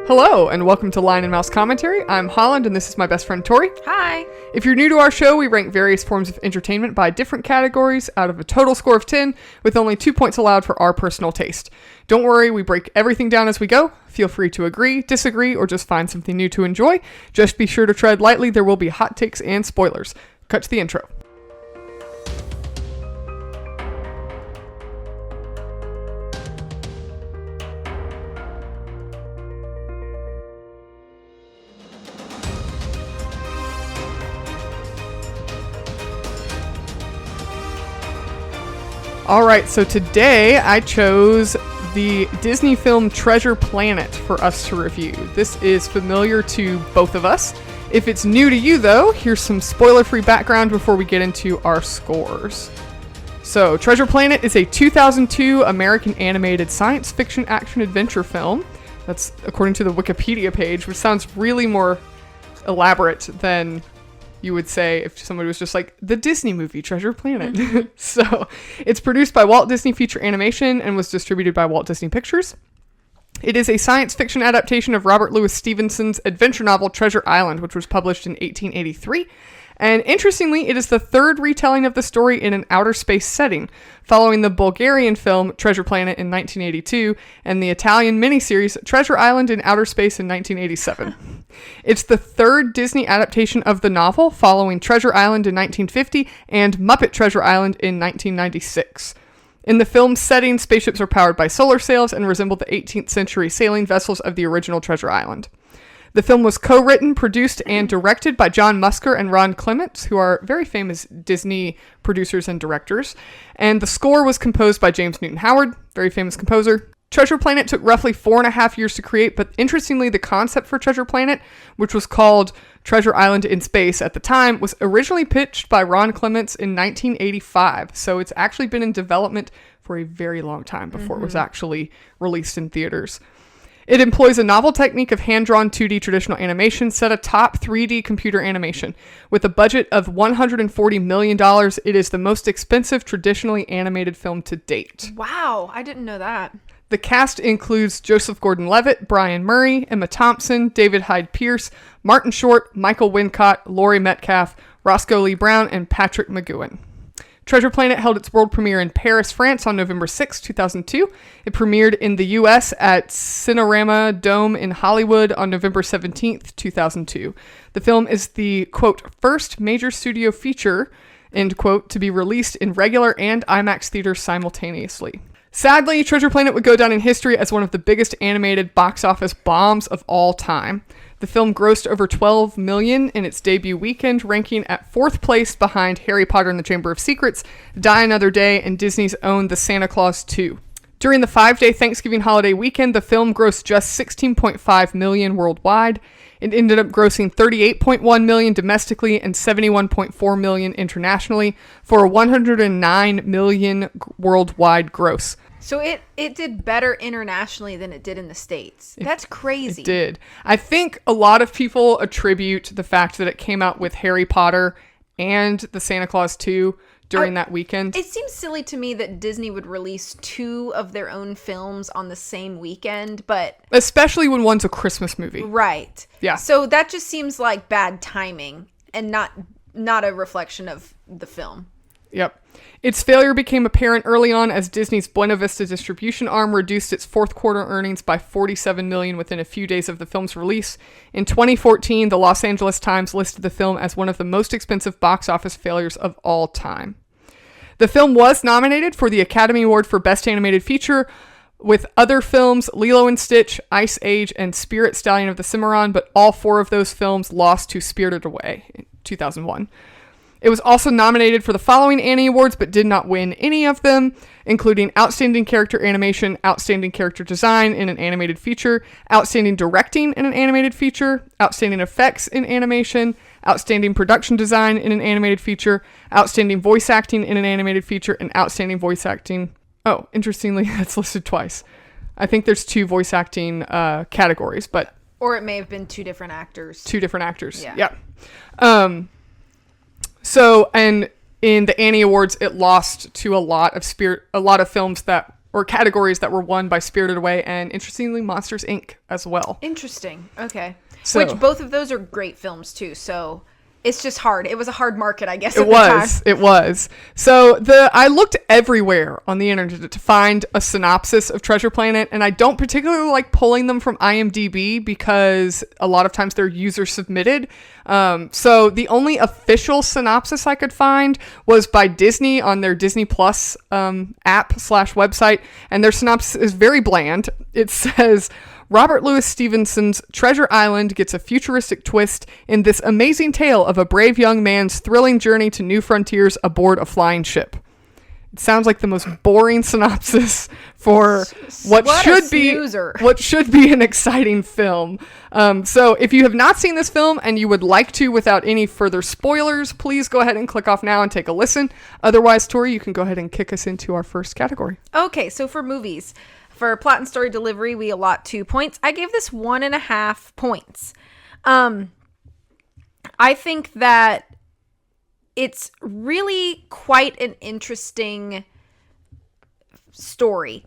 Hello, and welcome to Lion and Mouse Commentary. I'm Holland, and this is my best friend Tori. Hi. If you're new to our show, we rank various forms of entertainment by different categories out of a total score of 10, with only 2 points allowed for our personal taste. Don't worry, we break everything down as we go. Feel free to agree, disagree, or just find something new to enjoy. Just be sure to tread lightly. There will be hot takes and spoilers. Cut to the intro. Alright, so today I chose the Disney film Treasure Planet for us to review. This is familiar to both of us. If it's new to you though, here's some spoiler-free background before we get into our scores. So, Treasure Planet is a 2002 American animated science fiction action-adventure film. That's according to the Wikipedia page, which sounds really more elaborate than you would say if somebody was just like, the Disney movie, Treasure Planet. Mm-hmm. So, it's produced by Walt Disney Feature Animation and was distributed by Walt Disney Pictures. It is a science fiction adaptation of Robert Louis Stevenson's adventure novel Treasure Island, which was published in 1883. And interestingly, it is the third retelling of the story in an outer space setting, following the Bulgarian film Treasure Planet in 1982 and the Italian miniseries Treasure Island in Outer Space in 1987. It's the third Disney adaptation of the novel, following Treasure Island in 1950 and Muppet Treasure Island in 1996. In the film's setting, spaceships are powered by solar sails and resemble the 18th century sailing vessels of the original Treasure Island. The film was co-written, produced, and directed by John Musker and Ron Clements, who are very famous Disney producers and directors. And the score was composed by James Newton Howard, very famous composer. Treasure Planet took roughly 4.5 years to create, but interestingly, the concept for Treasure Planet, which was called Treasure Island in Space at the time, was originally pitched by Ron Clements in 1985. So it's actually been in development for a very long time before it was actually released in theaters. It employs a novel technique of hand-drawn 2D traditional animation set atop 3D computer animation. With a budget of $140 million, it is the most expensive traditionally animated film to date. Wow, I didn't know that. The cast includes Joseph Gordon-Levitt, Brian Murray, Emma Thompson, David Hyde Pierce, Martin Short, Michael Wincott, Laurie Metcalf, Roscoe Lee Brown, and Patrick McGowan. Treasure Planet held its world premiere in Paris, France on November 6, 2002. It premiered in the U.S. at Cinerama Dome in Hollywood on November 17, 2002. The film is the, quote, first major studio feature, end quote, to be released in regular and IMAX theaters simultaneously. Sadly, Treasure Planet would go down in history as one of the biggest animated box office bombs of all time. The film grossed over $12 million in its debut weekend, ranking at 4th place behind Harry Potter and the Chamber of Secrets, Die Another Day, and Disney's own The Santa Claus 2. During the 5-day Thanksgiving holiday weekend, the film grossed just $16.5 million worldwide. It ended up grossing $38.1 million domestically and $71.4 million internationally for a $109 million worldwide gross. So it did better internationally than it did in the States. That's crazy. It did. I think a lot of people attribute the fact that it came out with Harry Potter and the Santa Claus 2 during that weekend. It seems silly to me that Disney would release 2 of their own films on the same weekend, but... especially when one's a Christmas movie. Right. Yeah. So that just seems like bad timing and not a reflection of the film. Yep. Its failure became apparent early on as Disney's Buena Vista distribution arm reduced its fourth quarter earnings by $47 million within a few days of the film's release. In 2014, the Los Angeles Times listed the film as one of the most expensive box office failures of all time. The film was nominated for the Academy Award for Best Animated Feature, with other films Lilo and Stitch, Ice Age, and Spirit Stallion of the Cimarron, but all 4 of those films lost to Spirited Away in 2001. It was also nominated for the following Annie Awards, but did not win any of them, including Outstanding Character Animation, Outstanding Character Design in an Animated Feature, Outstanding Directing in an Animated Feature, Outstanding Effects in Animation, Outstanding Production Design in an Animated Feature, Outstanding Voice Acting in an Animated Feature, and Outstanding Voice Acting... oh, interestingly, that's listed twice. I think there's 2 voice acting categories, but... or it may have been 2 different actors. 2 different actors, yeah. So, and in the Annie Awards, it lost to a lot of films that or categories that were won by Spirited Away and, interestingly, Monsters, Inc. as well. Interesting. Okay. So, which both of those are great films too. So it's just hard. It was a hard market, I guess. It was. So I looked everywhere on the internet to find a synopsis of Treasure Planet, and I don't particularly like pulling them from IMDb because a lot of times they're user submitted. So the only official synopsis I could find was by Disney on their Disney Plus app/website, and their synopsis is very bland. It says, Robert Louis Stevenson's Treasure Island gets a futuristic twist in this amazing tale of a brave young man's thrilling journey to new frontiers aboard a flying ship. It sounds like the most boring synopsis for what should be an exciting film. So if you have not seen this film and you would like to without any further spoilers, please go ahead and click off now and take a listen. Otherwise, Tori, you can go ahead and kick us into our first category. Okay, so for movies, for plot and story delivery, we allot 2 points. I gave this 1.5 points. I think that it's really quite an interesting story.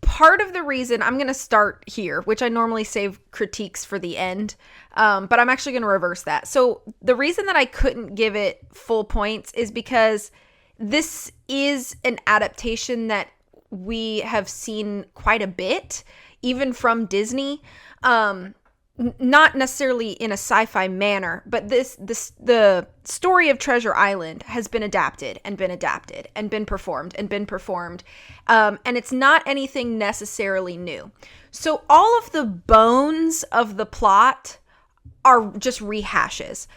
Part of the reason, I'm going to start here, which I normally save critiques for the end, but I'm actually going to reverse that. So the reason that I couldn't give it full points is because this is an adaptation that we have seen quite a bit, even from Disney. Not necessarily in a sci-fi manner, but the story of Treasure Island has been adapted and been adapted and been performed and been performed. And it's not anything necessarily new. So all of the bones of the plot are just rehashes.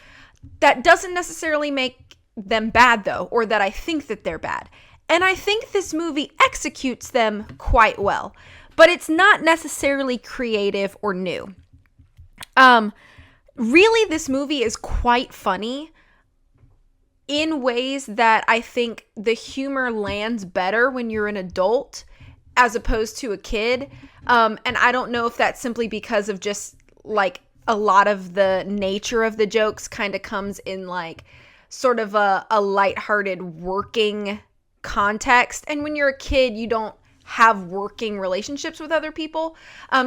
That doesn't necessarily make them bad, though, or that I think that they're bad. And I think this movie executes them quite well, but it's not necessarily creative or new. Really, this movie is quite funny in ways that I think the humor lands better when you're an adult as opposed to a kid. And I don't know if that's simply because of just like a lot of the nature of the jokes kind of comes in like sort of a lighthearted working context, and when you're a kid you don't have working relationships with other people,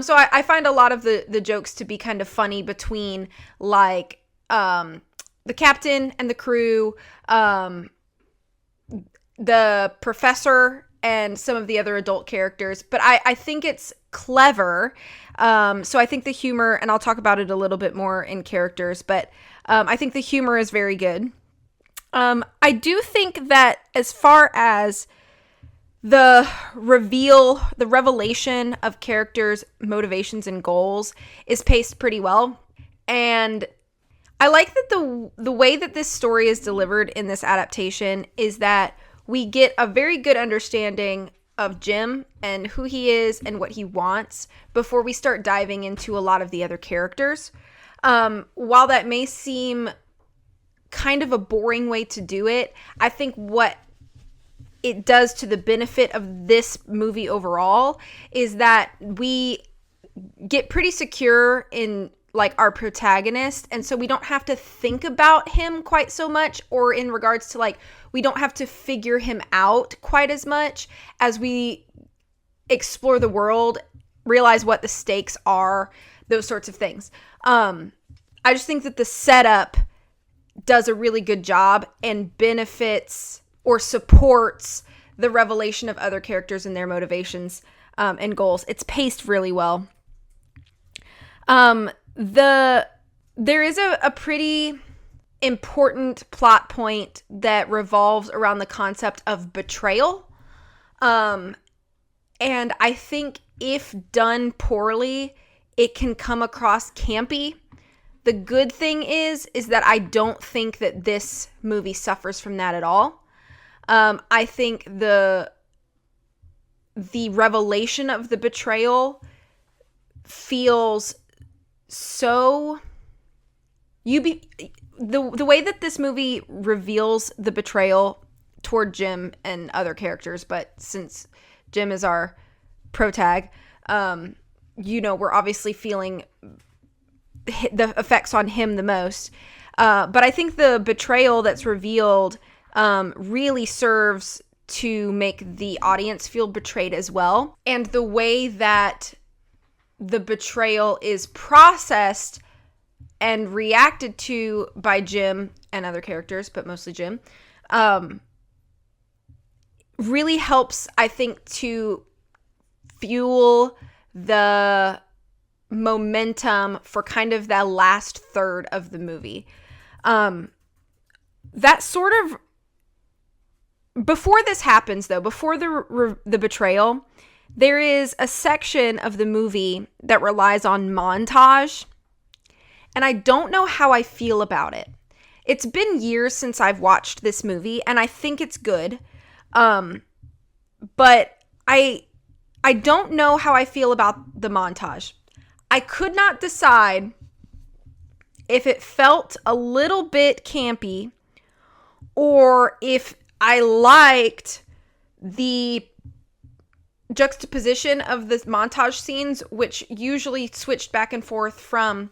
so I find a lot of the jokes to be kind of funny between like the captain and the crew, the professor and some of the other adult characters, but I think it's clever. So I think the humor, and I'll talk about it a little bit more in characters, but I think the humor is very good. I do think that as far as the revelation of characters' motivations and goals is paced pretty well. And I like that the way that this story is delivered in this adaptation is that we get a very good understanding of Jim and who he is and what he wants before we start diving into a lot of the other characters. While that may seem kind of a boring way to do it, I think what it does to the benefit of this movie overall is that we get pretty secure in like our protagonist, and so we don't have to think about him quite so much, or in regards to like we don't have to figure him out quite as much as we explore the world, realize what the stakes are, those sorts of things. I just think that the setup does a really good job and benefits or supports the revelation of other characters and their motivations and goals. It's paced really well. There is a pretty important plot point that revolves around the concept of betrayal. And I think if done poorly, it can come across campy. The good thing is that I don't think that this movie suffers from that at all. I think the revelation of the betrayal feels so the way that this movie reveals the betrayal toward Jim and other characters, but since Jim is our protag, we're obviously feeling the effects on him the most. But I think the betrayal that's revealed really serves to make the audience feel betrayed as well. And the way that the betrayal is processed and reacted to by Jim and other characters, but mostly Jim, really helps, I think, to fuel the momentum for kind of that last third of the movie. That sort of, before this happens though, before the betrayal, there is a section of the movie that relies on montage, and I don't know how I feel about it. It's been years since I've watched this movie, and I think it's good. But I don't know how I feel about the montage. I could not decide if it felt a little bit campy or if I liked the juxtaposition of the montage scenes, which usually switched back and forth from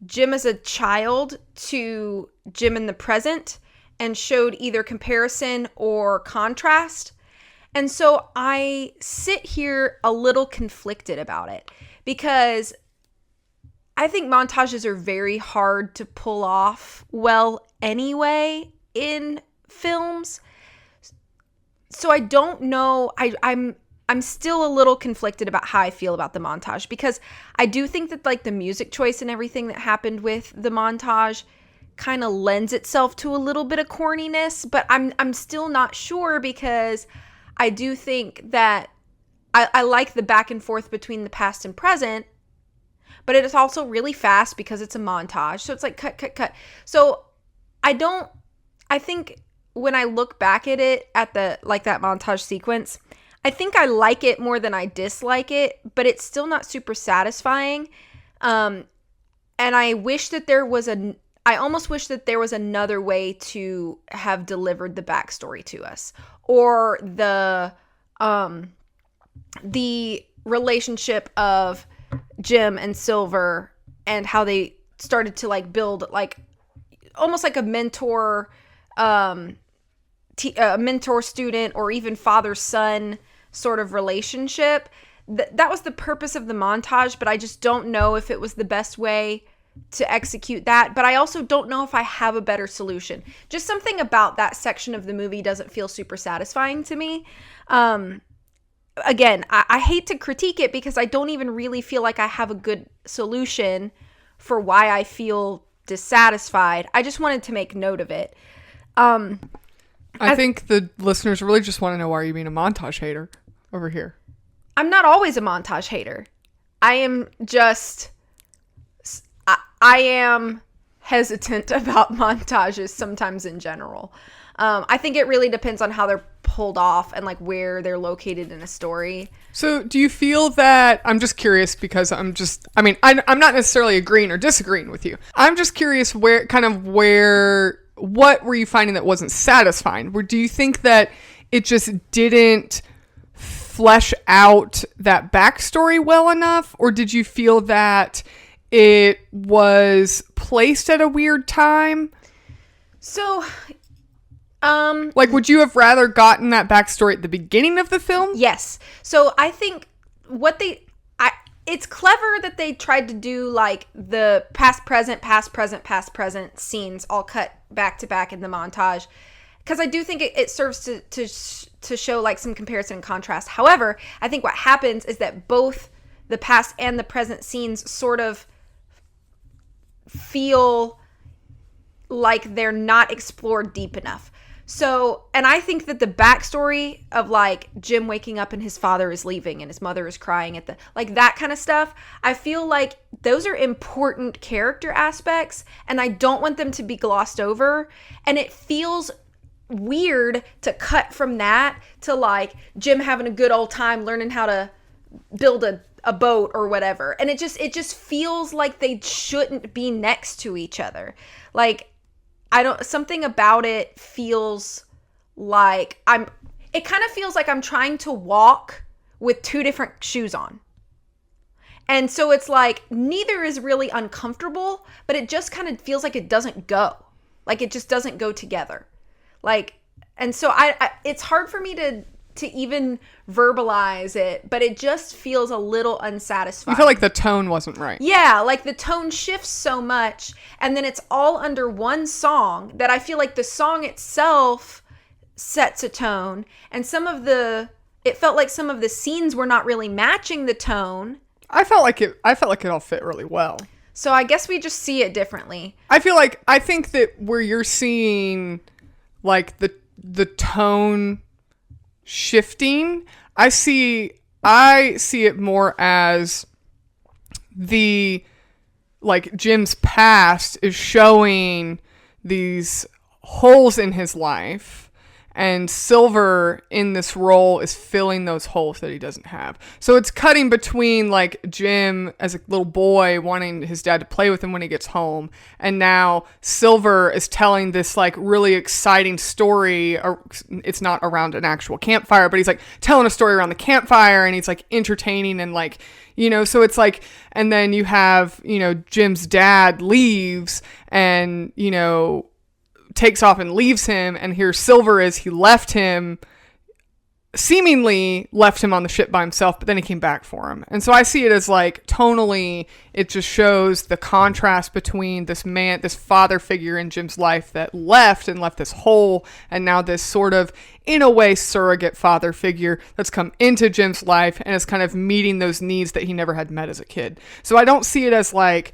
Jim as a child to Jim in the present and showed either comparison or contrast. And so I sit here a little conflicted about it because I think montages are very hard to pull off well anyway in films. So I don't know. I'm still a little conflicted about how I feel about the montage because I do think that like the music choice and everything that happened with the montage kind of lends itself to a little bit of corniness, but I'm still not sure because I do think that I like the back and forth between the past and present, but it is also really fast because it's a montage. So it's like cut. So I think when I look back at it at that montage sequence, I think I like it more than I dislike it, but it's still not super satisfying. And I wish that I almost wish that there was another way to have delivered the backstory to us, or the relationship of Jim and Silver and how they started to like build like almost like a mentor student or even father-son sort of relationship. That was the purpose of the montage, but I just don't know if it was the best way to execute that. But I also don't know if I have a better solution. Just something about that section of the movie doesn't feel super satisfying to me. Again, I hate to critique it because I don't even really feel like I have a good solution for why I feel dissatisfied. I just wanted to make note of it. I think the listeners really just want to know why you're being a montage hater over here. I'm not always a montage hater. I am hesitant about montages sometimes in general. I think it really depends on how they're pulled off and like where they're located in a story. So do you feel that, I'm just curious because I'm not necessarily agreeing or disagreeing with you. I'm just curious what were you finding that wasn't satisfying? Do you think that it just didn't flesh out that backstory well enough? Or did you feel that it was placed at a weird time? So, like, would you have rather gotten that backstory at the beginning of the film? Yes. So I think it's clever that they tried to do like the past, present scenes all cut back to back in the montage. Because I do think it serves to show like some comparison and contrast. However, I think what happens is that both the past and the present scenes sort of feel like they're not explored deep enough. So, and I think that the backstory of like Jim waking up and his father is leaving and his mother is crying at like that kind of stuff, I feel like those are important character aspects and I don't want them to be glossed over. And it feels weird to cut from that to like Jim having a good old time learning how to build a boat or whatever. And it just feels like they shouldn't be next to each other. Like, something about it feels like it kind of feels like I'm trying to walk with two different shoes on. And so it's like, neither is really uncomfortable, but it just kind of feels like it doesn't go. Like it just doesn't go together. Like, And so it's hard for me to even verbalize it, but it just feels a little unsatisfying. You feel like the tone wasn't right. Yeah, like the tone shifts so much, and then it's all under one song that I feel like the song itself sets a tone, and it felt like some of the scenes were not really matching the tone. I felt like it all fit really well. So I guess we just see it differently. I think that where you're seeing like the tone shifting, I see it more as the like Jim's past is showing these holes in his life, and Silver in this role is filling those holes that he doesn't have. So it's cutting between like Jim as a little boy wanting his dad to play with him when he gets home, and now Silver is telling this like really exciting story. It's not around an actual campfire, but he's like telling a story around the campfire, and he's like entertaining and like, so it's like, and then you have, Jim's dad leaves and, takes off and leaves him, and here Silver is, seemingly left him on the ship by himself, but then he came back for him. And so I see it as like tonally, it just shows the contrast between this father figure in Jim's life that left this hole, and now this sort of, in a way, surrogate father figure that's come into Jim's life and is kind of meeting those needs that he never had met as a kid. So I don't see it as like,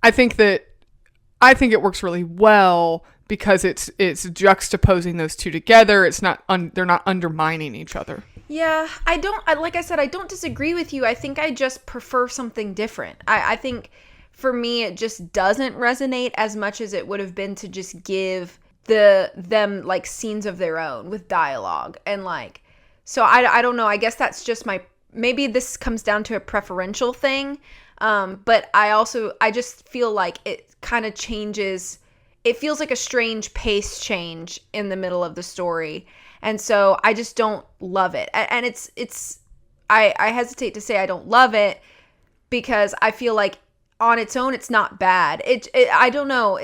I think it works really well because it's juxtaposing those two together. It's not they're not undermining each other. Yeah, like I said, I don't disagree with you. I think I just prefer something different. I think for me it just doesn't resonate as much as it would have been to just give them like scenes of their own with dialogue, and like, so I don't know. I guess that's just maybe this comes down to a preferential thing. But I just feel like it kind of changes. It feels like a strange pace change in the middle of the story. And so I just don't love it. And I hesitate to say I don't love it because I feel like on its own, it's not bad. I don't know.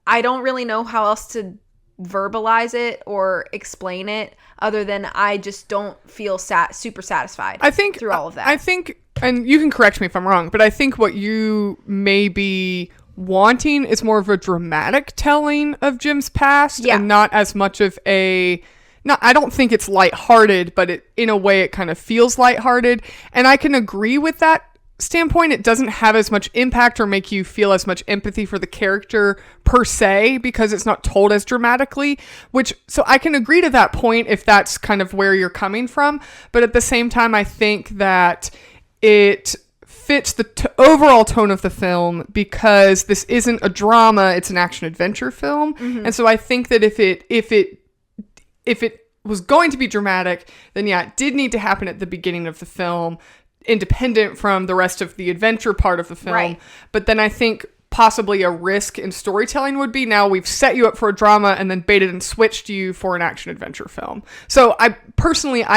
I don't really know how else to verbalize it or explain it other than I just don't feel super satisfied through all of that. I think, and you can correct me if I'm wrong, but I think what you may be wanting is more of a dramatic telling of Jim's past, and not as much of I don't think it's lighthearted, but in a way it kind of feels lighthearted. And I can agree with that standpoint. It doesn't have as much impact or make you feel as much empathy for the character per se because it's not told as dramatically, so I can agree to that point if that's kind of where you're coming from. But at the same time, I think that it fits the overall tone of the film because this isn't a drama, it's an action adventure film. Mm-hmm. And so I think that if it was going to be dramatic, then it did need to happen at the beginning of the film, independent from the rest of the adventure part of the film. Right. But then I think possibly a risk in storytelling would be, now we've set you up for a drama and then baited and switched you for an action adventure film. So I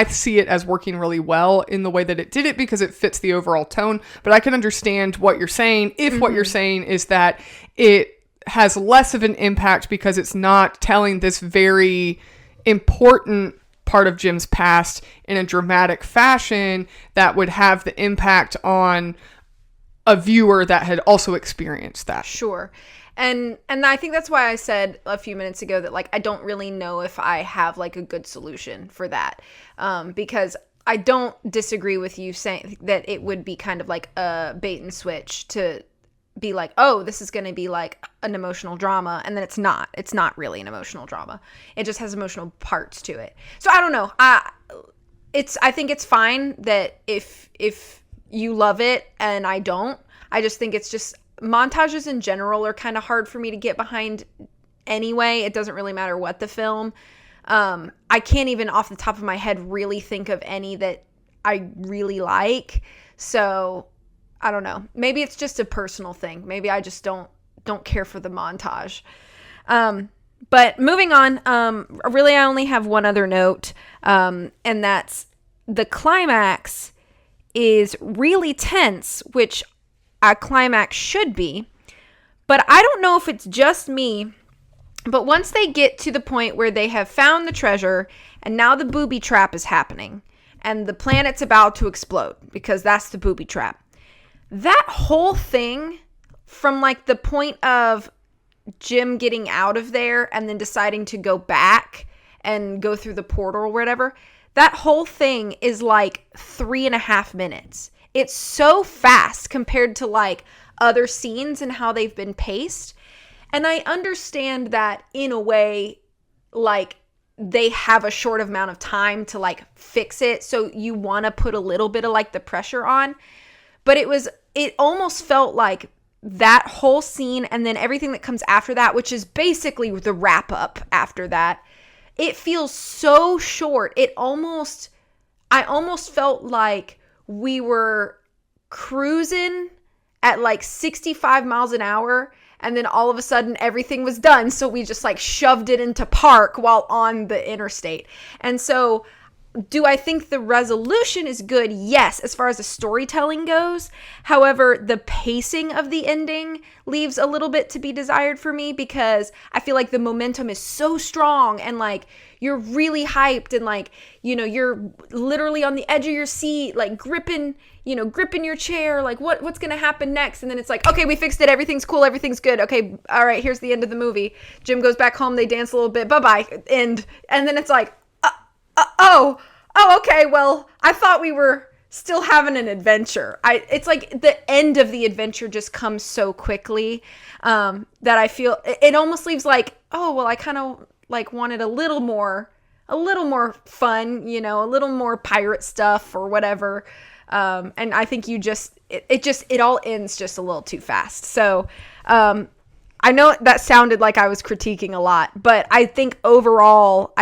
see it as working really well in the way that it did it because it fits the overall tone. But I can understand what you're saying if what you're saying is that it has less of an impact because it's not telling this very important part of Jim's past in a dramatic fashion that would have the impact on a viewer that had also experienced that. Sure. And I think that's why I said a few minutes ago that like I don't really know if I have like a good solution for that. Because I don't disagree with you saying that it would be kind of like a bait and switch to be like, oh, this is going to be like an emotional drama, and then it's not really an emotional drama. It just has emotional parts to it. So I don't know. I think it's fine that if you love it and I don't. I just think it's just montages in general are kind of hard for me to get behind anyway. It doesn't really matter what the film. I can't even off the top of my head really think of any that I really like. So I don't know. Maybe it's just a personal thing. Maybe I just don't care for the montage. But moving on, really I only have one other note, and that's the climax is really tense, which a climax should be. But I don't know if it's just me, But once they get to the point where they have found the treasure and now the booby trap is happening and the planet's about to explode because that's the booby trap. That whole thing from like the point of Jim getting out of there and then deciding to go back and go through the portal or whatever, that whole thing is like 3.5 minutes. It's so fast compared to like other scenes and how they've been paced. And I understand that in a way, like they have a short amount of time to like fix it. So you want to put a little bit of like the pressure on, but it almost felt like that whole scene and then everything that comes after that, which is basically the wrap up after that. It feels so short. I almost felt like we were cruising at like 65 miles an hour and then all of a sudden everything was done. So we just like shoved it into park while on the interstate. And so do I think the resolution is good? Yes, as far as the storytelling goes. However, the pacing of the ending leaves a little bit to be desired for me because I feel like the momentum is so strong and like you're really hyped and like, you're literally on the edge of your seat, like gripping your chair, like what's going to happen next? And then it's like, okay, we fixed it. Everything's cool. Everything's good. Okay. All right. Here's the end of the movie. Jim goes back home. They dance a little bit. Bye-bye. And then it's like, oh, okay. Well, I thought we were still having an adventure. It's like the end of the adventure just comes so quickly that I feel it almost leaves like, oh, well, I kind of like wanted a little more fun, a little more pirate stuff or whatever. And I think it all ends just a little too fast. So, I know that sounded like I was critiquing a lot, but I think overall,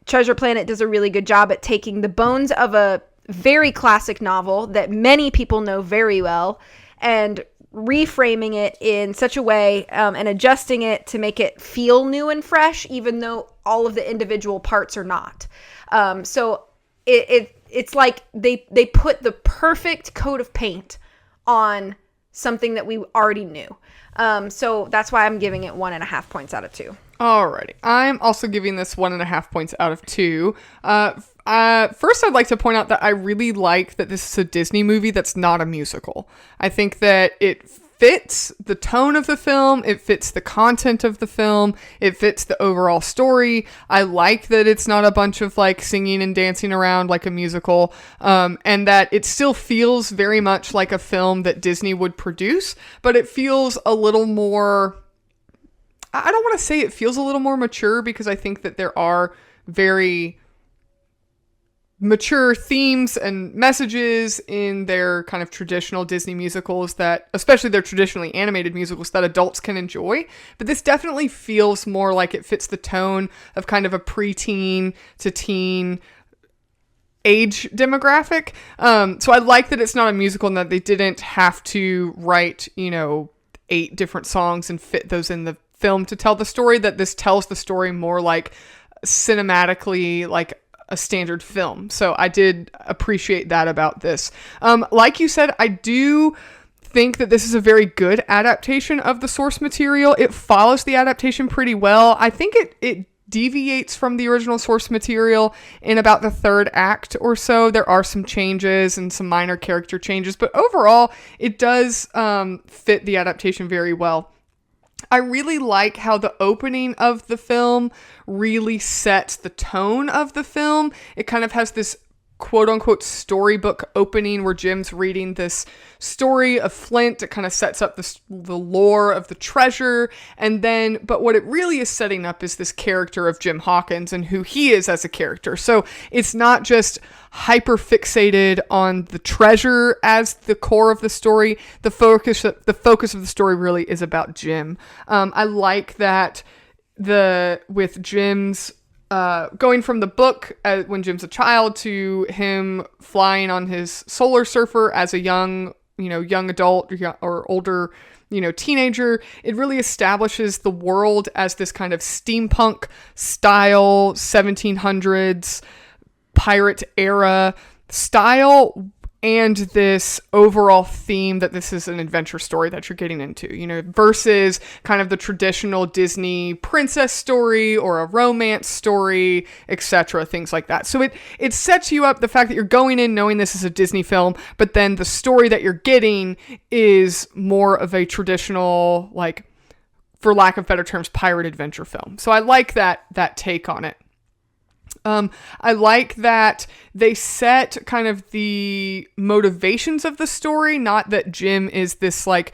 Treasure Planet does a really good job at taking the bones of a very classic novel that many people know very well and reframing it in such a way and adjusting it to make it feel new and fresh, even though all of the individual parts are not. So it's like they put the perfect coat of paint on something that we already knew. So that's why I'm giving it 1.5 points out of 2. Alrighty. I'm also giving this 1.5 points out of 2. First, I'd like to point out that I really like that this is a Disney movie that's not a musical. I think that it fits the tone of the film, it fits the content of the film, it fits the overall story. I like that it's not a bunch of like singing and dancing around like a musical, and that it still feels very much like a film that Disney would produce, but it feels a little more, I don't want to say it feels a little more mature because I think that there are very mature themes and messages in their kind of traditional Disney musicals that, especially their traditionally animated musicals that adults can enjoy. But this definitely feels more like it fits the tone of kind of a preteen to teen age demographic. So I like that it's not a musical and that they didn't have to write, 8 different songs and fit those in the film to tell the story, that this tells the story more like cinematically, like a standard film. So I did appreciate that about this. Like you said, I do think that this is a very good adaptation of the source material. It follows the adaptation pretty well. I think it deviates from the original source material in about the 3rd act or so. There are some changes and some minor character changes, but overall it does fit the adaptation very well. I really like how the opening of the film really sets the tone of the film. It kind of has this quote-unquote storybook opening where Jim's reading this story of Flint. It kind of sets up the lore of the treasure, but what it really is setting up is this character of Jim Hawkins and who he is as a character. So it's not just hyper fixated on the treasure as the core of the story. The focus of the story really is about Jim. I like that with Jim's going from the book when Jim's a child to him flying on his solar surfer as a young adult or older, teenager, it really establishes the world as this kind of steampunk style 1700s pirate era style and this overall theme that this is an adventure story that you're getting into, versus kind of the traditional Disney princess story or a romance story, etc., things like that. So it sets you up, the fact that you're going in knowing this is a Disney film, but then the story that you're getting is more of a traditional, like, for lack of better terms, pirate adventure film. So I like that take on it. I like that they set kind of the motivations of the story, not that Jim is this like,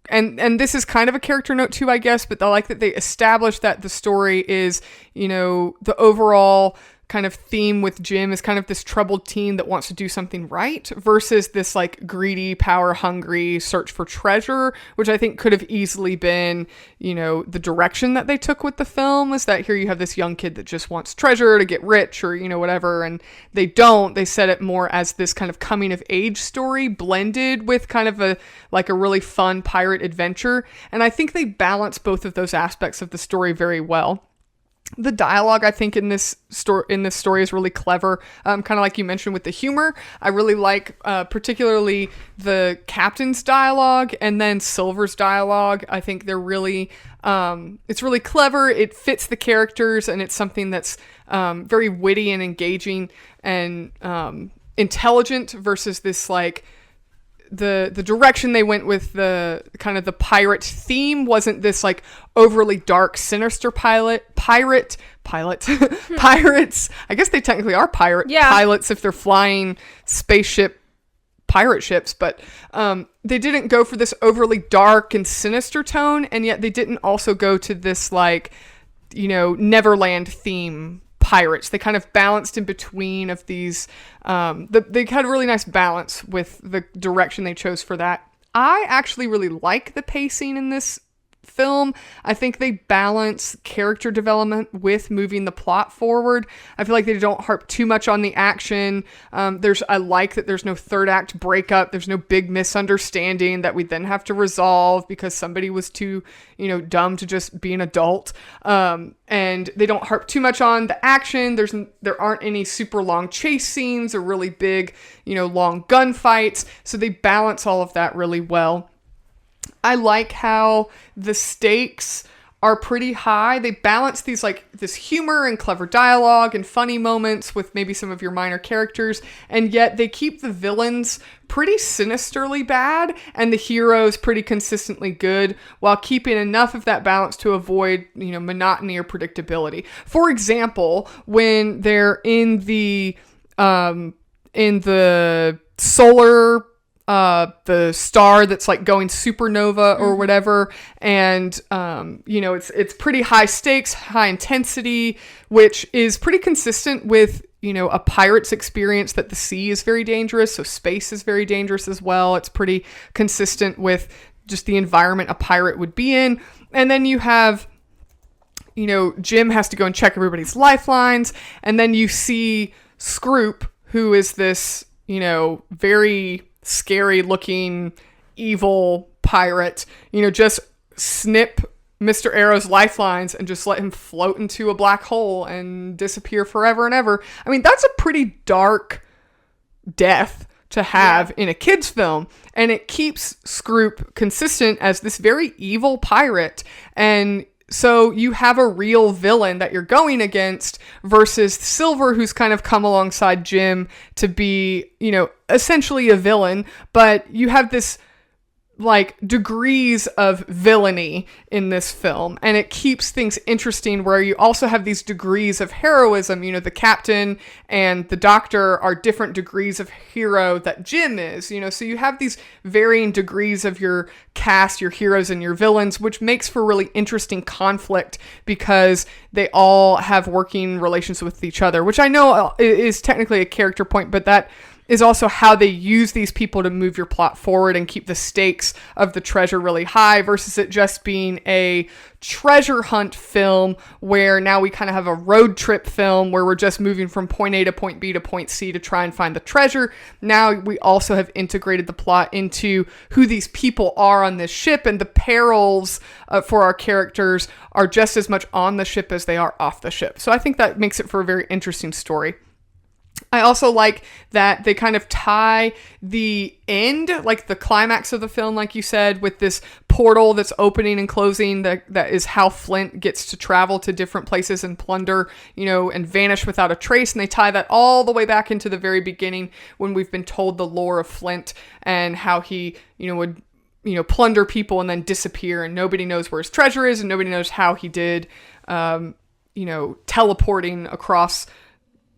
and this is kind of a character note too, I guess, but I like that they established that the story is, the overall kind of theme with Jim is kind of this troubled teen that wants to do something right versus this like greedy, power hungry search for treasure, which I think could have easily been, the direction that they took with the film, is that here you have this young kid that just wants treasure to get rich or, whatever. And they set it more as this kind of coming of age story blended with kind of a really fun pirate adventure. And I think they balance both of those aspects of the story very well. The dialogue, I think, in this story is really clever. Kind of like you mentioned with the humor. I really like particularly the captain's dialogue and then Silver's dialogue. I think they're really, it's really clever. It fits the characters, and it's something that's very witty and engaging and intelligent versus this like, the direction they went with the kind of the pirate theme wasn't this like overly dark, sinister pirates. I guess they technically are pilots if they're flying spaceship pirate ships, but they didn't go for this overly dark and sinister tone, and yet they didn't also go to this like, Neverland theme pirates. They kind of balanced in between of these. They had a really nice balance with the direction they chose for that. I actually really like the pacing in this film. I think they balance character development with moving the plot forward. I feel like they don't harp too much on the action. I like that there's no third act breakup. There's no big misunderstanding that we then have to resolve because somebody was too, dumb to just be an adult. And they don't harp too much on the action. There aren't any super long chase scenes or really big, long gunfights. So they balance all of that really well. I like how the stakes are pretty high. They balance these like this humor and clever dialogue and funny moments with maybe some of your minor characters, and yet they keep the villains pretty sinisterly bad and the heroes pretty consistently good, while keeping enough of that balance to avoid, monotony or predictability. For example, when they're in the solar the star that's like going supernova or whatever, and it's pretty high stakes, high intensity, which is pretty consistent with a pirate's experience that the sea is very dangerous, so space is very dangerous as well. It's pretty consistent with just the environment a pirate would be in. And then you have Jim has to go and check everybody's lifelines, and then you see Scroop, who is this very scary looking evil pirate, just snip Mr. Arrow's lifelines and just let him float into a black hole and disappear forever and ever. I mean, that's a pretty dark death to have in a kid's film, and it keeps Scroop consistent as this very evil pirate. And so you have a real villain that you're going against versus Silver, who's kind of come alongside Jim to be, essentially a villain, but you have this like degrees of villainy in this film, and it keeps things interesting where you also have these degrees of heroism. The captain and the doctor are different degrees of hero that Jim is, so you have these varying degrees of your cast, your heroes and your villains, which makes for really interesting conflict because they all have working relations with each other, which I know is technically a character point, but that is also how they use these people to move your plot forward and keep the stakes of the treasure really high versus it just being a treasure hunt film where now we kind of have a road trip film where we're just moving from point A to point B to point C to try and find the treasure. Now we also have integrated the plot into who these people are on this ship, and the perils for our characters are just as much on the ship as they are off the ship. So I think that makes it for a very interesting story. I also like that they kind of tie the end, like the climax of the film, like you said, with this portal that's opening and closing. That is how Flint gets to travel to different places and plunder, and vanish without a trace. And they tie that all the way back into the very beginning when we've been told the lore of Flint and how he, would, plunder people and then disappear, and nobody knows where his treasure is and nobody knows how he did, teleporting across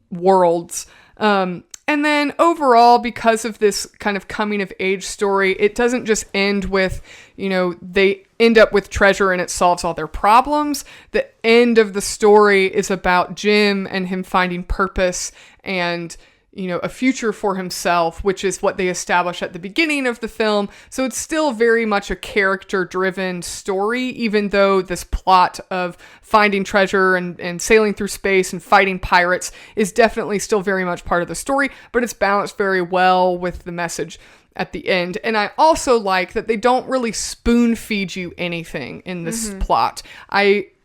worlds. And then overall, because of this kind of coming of age story, it doesn't just end with, they end up with treasure and it solves all their problems. The end of the story is about Jim and him finding purpose and, a future for himself, which is what they establish at the beginning of the film. So it's still very much a character-driven story, even though this plot of finding treasure and sailing through space and fighting pirates is definitely still very much part of the story, but it's balanced very well with the message at the end. And I also like that they don't really spoon feed you anything in this plot.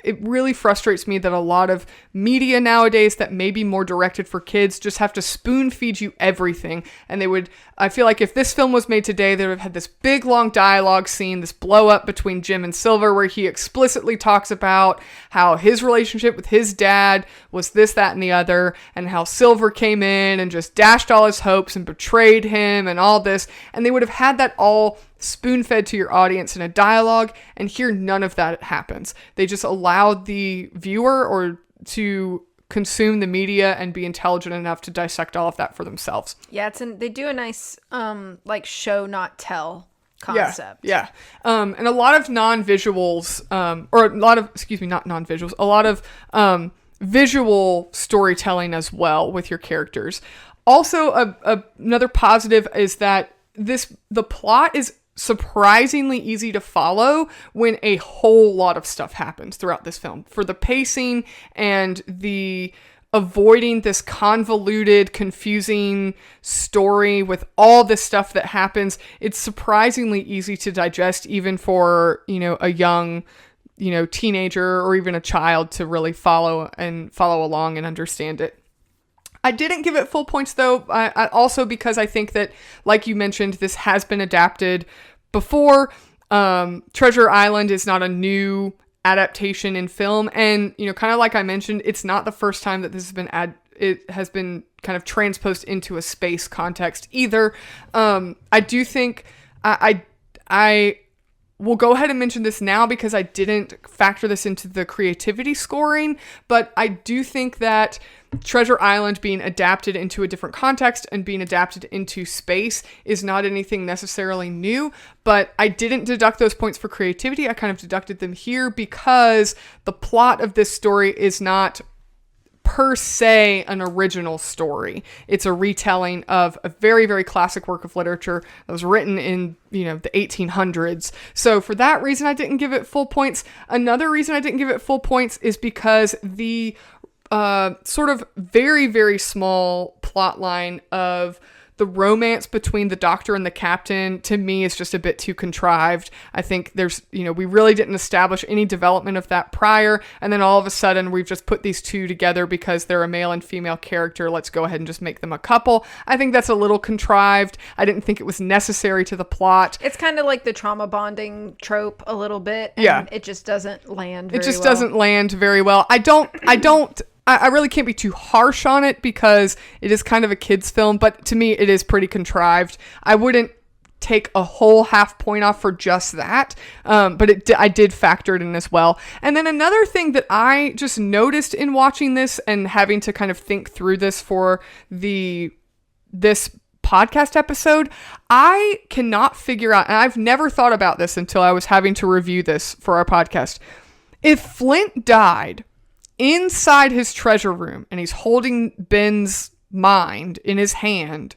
It really frustrates me that a lot of media nowadays that may be more directed for kids just have to spoon feed you everything. And I feel like if this film was made today, they would have had this big long dialogue scene, this blow up between Jim and Silver, where he explicitly talks about how his relationship with his dad was this, that, and the other, and how Silver came in and just dashed all his hopes and betrayed him and all this. And they would have had that all spoon-fed to your audience in a dialogue, and here none of that happens. They just allow the viewer to consume the media and be intelligent enough to dissect all of that for themselves. Yeah, they do a nice show not tell concept. Yeah. And a lot of non-visuals, a lot of visual storytelling as well with your characters. Also, another positive is that the plot is surprisingly easy to follow when a whole lot of stuff happens throughout this film. For the pacing and the avoiding this convoluted, confusing story with all this stuff that happens, it's surprisingly easy to digest even for, a young, teenager or even a child to really follow along and understand it. I didn't give it full points, though, I also because I think that, like you mentioned, this has been adapted before. Treasure Island is not a new adaptation in film, and, kind of like I mentioned, it's not the first time that this has been kind of transposed into a space context either. I do think I will go ahead and mention this now because I didn't factor this into the creativity scoring, but I do think that Treasure Island being adapted into a different context and being adapted into space is not anything necessarily new, but I didn't deduct those points for creativity. I kind of deducted them here because the plot of this story is not per se an original story. It's a retelling of a very, very classic work of literature that was written in, the 1800s. So for that reason, I didn't give it full points. Another reason I didn't give it full points is because the sort of very, very small plot line of the romance between the doctor and the captain, to me, is just a bit too contrived. I think we really didn't establish any development of that prior, and then all of a sudden we've just put these two together because they're a male and female character. Let's go ahead and just make them a couple. I think that's a little contrived. I didn't think it was necessary to the plot. It's kind of like the trauma bonding trope a little bit. And yeah. It just doesn't land very well. It just doesn't land very well. I really can't be too harsh on it because it is kind of a kid's film, but to me, it is pretty contrived. I wouldn't take a whole half point off for just that, but I did factor it in as well. And then another thing that I just noticed in watching this and having to kind of think through this for this podcast episode, I cannot figure out, and I've never thought about this until I was having to review this for our podcast. If Flint died inside his treasure room and he's holding Ben's mind in his hand,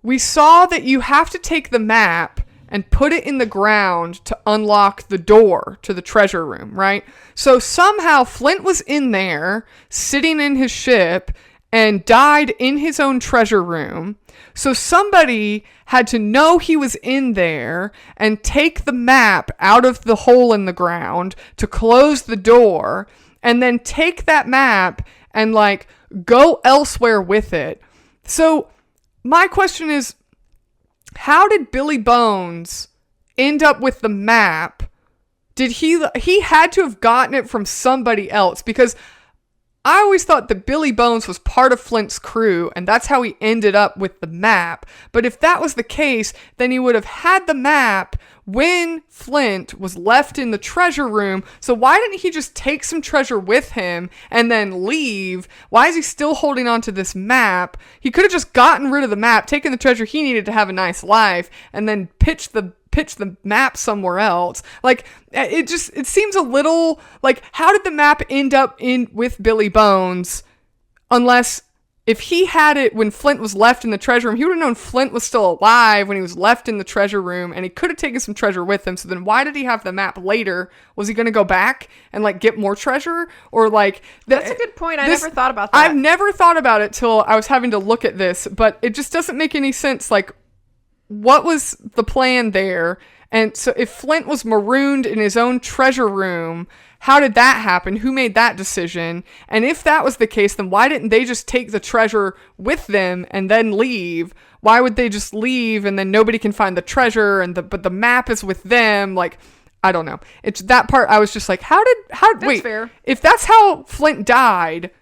we saw that you have to take the map and put it in the ground to unlock the door to the treasure room, right? So somehow Flint was in there sitting in his ship and died in his own treasure room. So somebody had to know he was in there and take the map out of the hole in the ground to close the door, and then take that map and like go elsewhere with it. So my question is, how did Billy Bones end up with the map? Did he had to have gotten it from somebody else? Because I always thought that Billy Bones was part of Flint's crew, and that's how he ended up with the map. But if that was the case, then he would have had the map when Flint was left in the treasure room. So why didn't he just take some treasure with him and then leave? Why is he still holding on to this map? He could have just gotten rid of the map, taken the treasure he needed to have a nice life, and then pitch the map somewhere else. Like, it seems a little like, how did the map end up in with Billy Bones? Unless if he had it when Flint was left in the treasure room, he would have known Flint was still alive when he was left in the treasure room, and he could have taken some treasure with him. So then why did he have the map later? Was he going to go back and like get more treasure? Or like, that's a good point. I never thought about that. I've never thought about it till I was having to look at this, but it just doesn't make any sense. Like, what was the plan there? And so if Flint was marooned in his own treasure room, how did that happen? Who made that decision? And if that was the case, then why didn't they just take the treasure with them and then leave? Why would they just leave and then nobody can find the treasure but the map is with them? Like, I don't know. It's that part I was just like, that's wait, fair. If that's how Flint died,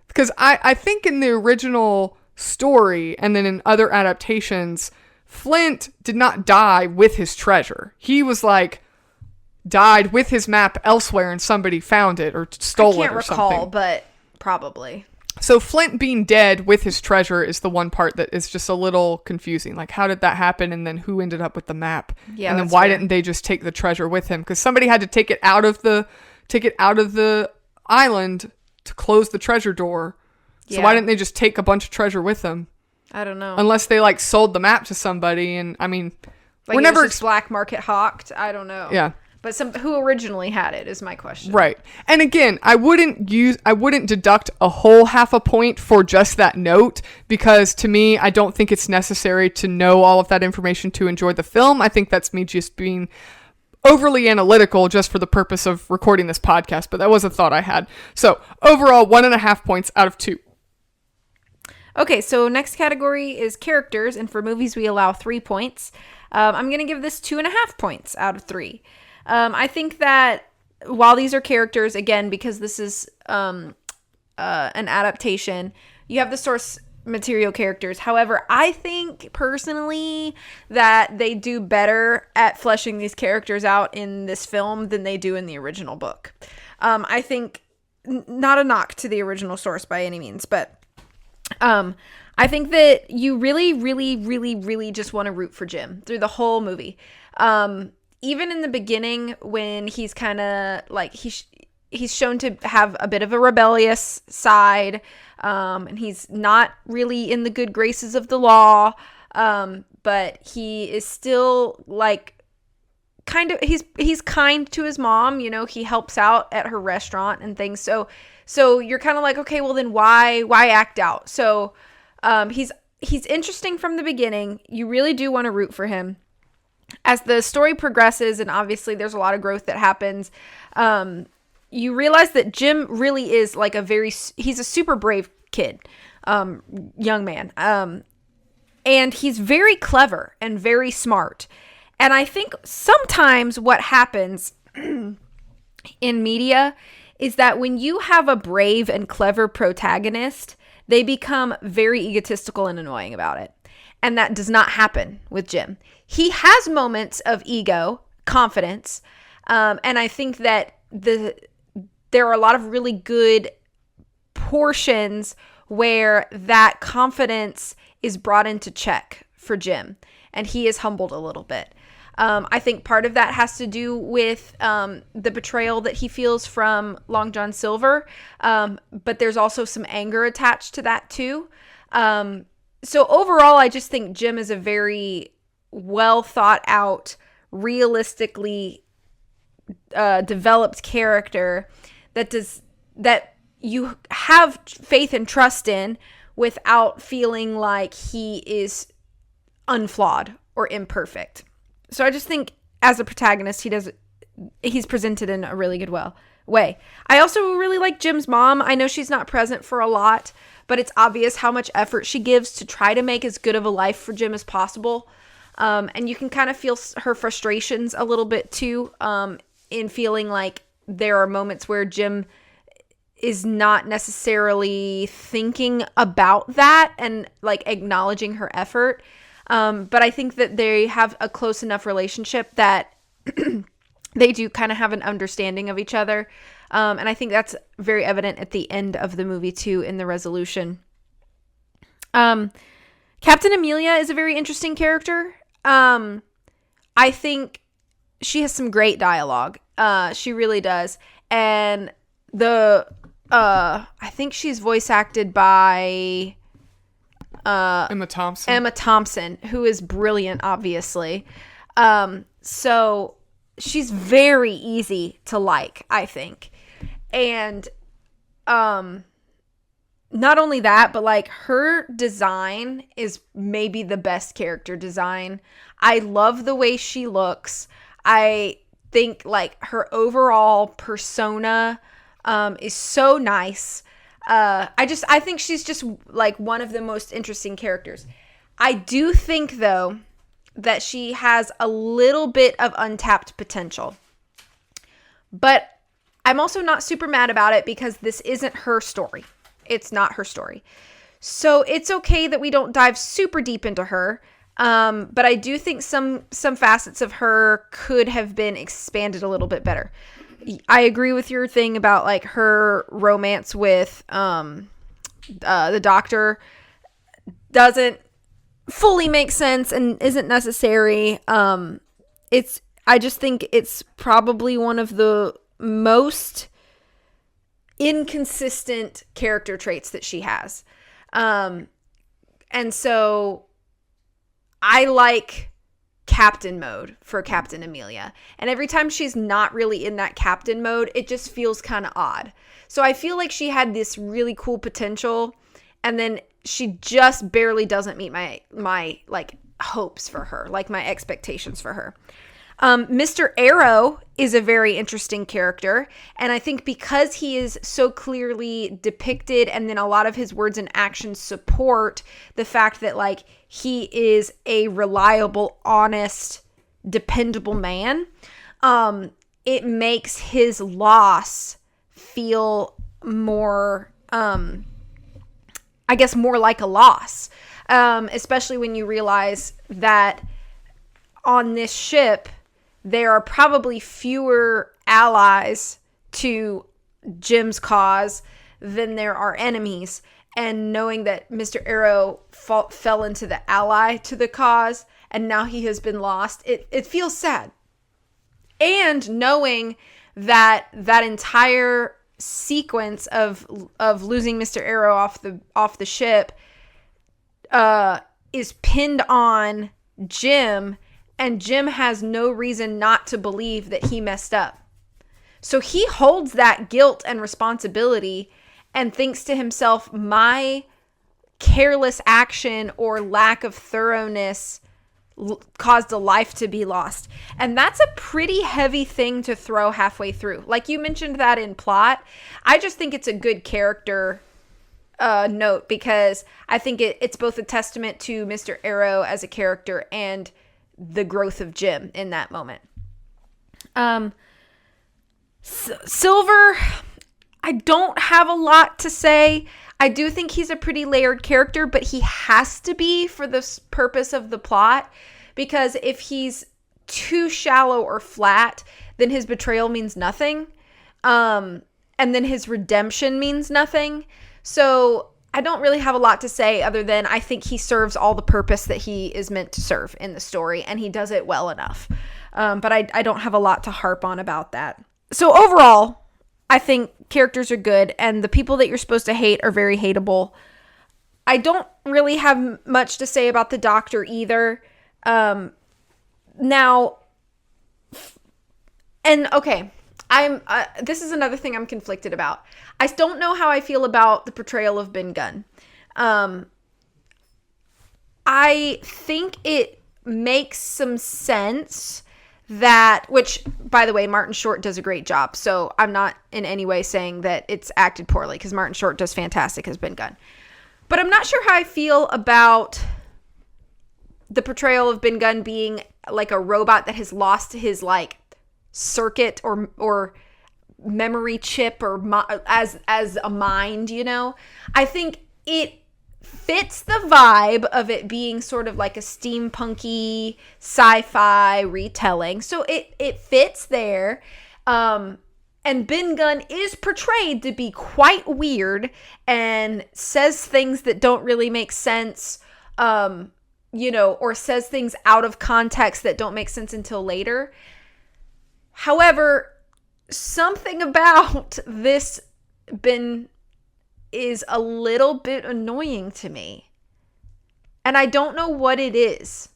because I think in the original story and then in other adaptations, Flint did not die with his treasure. He was like, died with his map elsewhere and somebody found it or stole it or something. I can't recall, but probably. So Flint being dead with his treasure is the one part that is just a little confusing. Like, how did that happen? And then who ended up with the map? Yeah, and then why didn't they just take the treasure with him? Because somebody had to take it out of the island to close the treasure door. So why didn't they just take a bunch of treasure with them? I don't know. Unless they like sold the map to somebody, and I mean, like we're never black market hawked. I don't know. Yeah. But who originally had it is my question. Right. And again, I wouldn't deduct a whole half a point for just that note, because to me, I don't think it's necessary to know all of that information to enjoy the film. I think that's me just being overly analytical just for the purpose of recording this podcast, but that was a thought I had. So overall, 1.5 points out of 2. Okay, so next category is characters, and for movies we allow 3 points. I'm going to give this 2.5 points out of 3. I think that while these are characters, again, because this is an adaptation, you have the source material characters. However, I think personally that they do better at fleshing these characters out in this film than they do in the original book. I think, not a knock to the original source by any means, but I think that you really, really, really, really just want to root for Jim through the whole movie. Even in the beginning, when he's kind of like, he's shown to have a bit of a rebellious side, and he's not really in the good graces of the law, but he is still like, kind of, he's kind to his mom, you know, he helps out at her restaurant and things. So you're kind of like, okay, well then why act out? So he's interesting from the beginning. You really do want to root for him. As the story progresses, and obviously there's a lot of growth that happens, you realize that Jim really is like he's a super brave kid, young man. And he's very clever and very smart. And I think sometimes what happens in media is that when you have a brave and clever protagonist, they become very egotistical and annoying about it. And that does not happen with Jim. He has moments of ego, confidence, and I think that there are a lot of really good portions where that confidence is brought into check for Jim, and he is humbled a little bit. I think part of that has to do with the betrayal that he feels from Long John Silver, but there's also some anger attached to that too. So overall, I just think Jim is a very well thought out, realistically developed character that you have faith and trust in without feeling like he is unflawed or imperfect. So I just think as a protagonist, he's presented in a really good way. way. I also really like Jim's mom. I know she's not present for a lot, but it's obvious how much effort she gives to try to make as good of a life for Jim as possible. And you can kind of feel her frustrations a little bit too, in feeling like there are moments where Jim is not necessarily thinking about that and like acknowledging her effort. But I think that they have a close enough relationship that they do kind of have an understanding of each other. And I think that's very evident at the end of the movie too, in the resolution. Captain Amelia is a very interesting character. I think she has some great dialogue. She really does. And I think she's voice acted by Emma Thompson, who is brilliant, obviously. So she's very easy to like, I think. And not only that, but like her design is maybe the best character design. I love the way she looks. I think like her overall persona is so nice. I think she's just like one of the most interesting characters. I do think though that she has a little bit of untapped potential, but I'm also not super mad about it because this isn't her story. It's not her story. So it's okay that we don't dive super deep into her. But I do think some facets of her could have been expanded a little bit better. I agree with your thing about like her romance with the doctor doesn't fully make sense and isn't necessary. I just think it's probably one of the most inconsistent character traits that she has. And so I like captain mode for Captain Amelia. And every time she's not really in that captain mode, it just feels kind of odd. So I feel like she had this really cool potential, and then she just barely doesn't meet my like hopes for her, like my expectations for her. Mr. Arrow is a very interesting character, and I think because he is so clearly depicted, and then a lot of his words and actions support the fact that like he is a reliable, honest, dependable man, it makes his loss feel more, I guess, more like a loss, especially when you realize that on this ship there are probably fewer allies to Jim's cause than there are enemies. And knowing that Mr. Arrow fell into the ally to the cause and now he has been lost, it feels sad. And knowing that entire sequence of losing Mr. Arrow off the ship is pinned on Jim, and Jim has no reason not to believe that he messed up. So he holds that guilt and responsibility and thinks to himself, my careless action or lack of thoroughness caused a life to be lost. And that's a pretty heavy thing to throw halfway through. Like you mentioned that in plot. I just think it's a good character note, because I think it's both a testament to Mr. Arrow as a character and the growth of Jim in that moment. Silver, I don't have a lot to say. I do think he's a pretty layered character, but he has to be for the purpose of the plot, because if he's too shallow or flat, then his betrayal means nothing. And then his redemption means nothing. So I don't really have a lot to say other than I think he serves all the purpose that he is meant to serve in the story, and he does it well enough. But I don't have a lot to harp on about that. So overall, I think characters are good, and the people that you're supposed to hate are very hateable. I don't really have much to say about the Doctor either. Now, and okay, this is another thing I'm conflicted about. I don't know how I feel about the portrayal of Ben Gunn. I think it makes some sense that, which, by the way, Martin Short does a great job. So I'm not in any way saying that it's acted poorly, because Martin Short does fantastic as Ben Gunn. But I'm not sure how I feel about the portrayal of Ben Gunn being like a robot that has lost his like circuit or memory chip or as a mind, you know. I think it fits the vibe of it being sort of like a steampunky sci-fi retelling, so it fits there. And Ben Gunn is portrayed to be quite weird and says things that don't really make sense, you know, or says things out of context that don't make sense until later. However, something about this Ben is a little bit annoying to me. And I don't know what it is.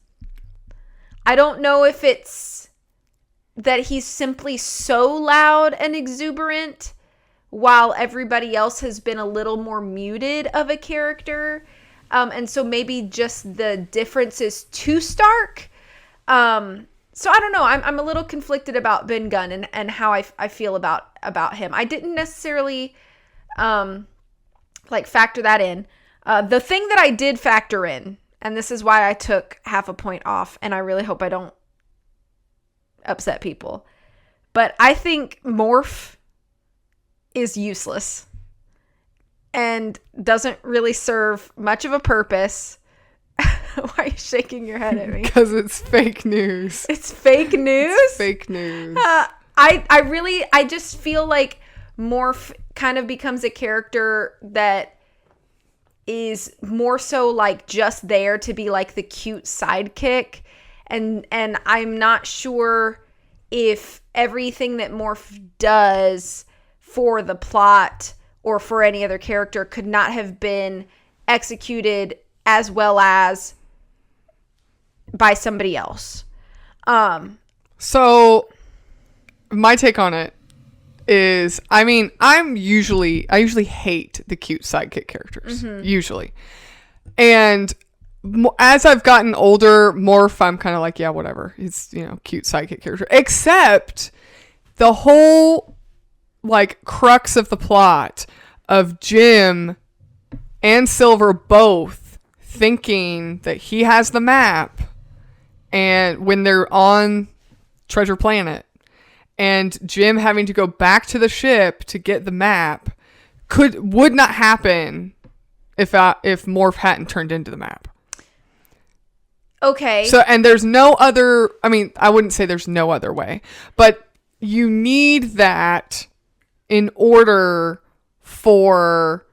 I don't know if it's that he's simply so loud and exuberant while everybody else has been a little more muted of a character. And so maybe just the difference is too stark. So I don't know. I'm a little conflicted about Ben Gunn and how I feel about him. I didn't necessarily like factor that in. The thing that I did factor in, and this is why I took half a point off, and I really hope I don't upset people, but I think Morph is useless and doesn't really serve much of a purpose. Why are you shaking your head at me? Because it's fake news. It's fake news? It's fake news. I just feel like Morph kind of becomes a character that is more so like just there to be like the cute sidekick. And I'm not sure if everything that Morph does for the plot or for any other character could not have been executed as well as by somebody else. So my take on it is, I mean, I usually hate the cute sidekick characters, usually. And as I've gotten older, Morph, I'm kind of like, yeah, whatever. He's, you know, cute sidekick character. Except the whole, like, crux of the plot of Jim and Silver both thinking that he has the map, and when they're on Treasure Planet, and Jim having to go back to the ship to get the map would not happen if Morph hadn't turned into the map. Okay. So, and there's no other, I mean, I wouldn't say there's no other way, but you need that in order for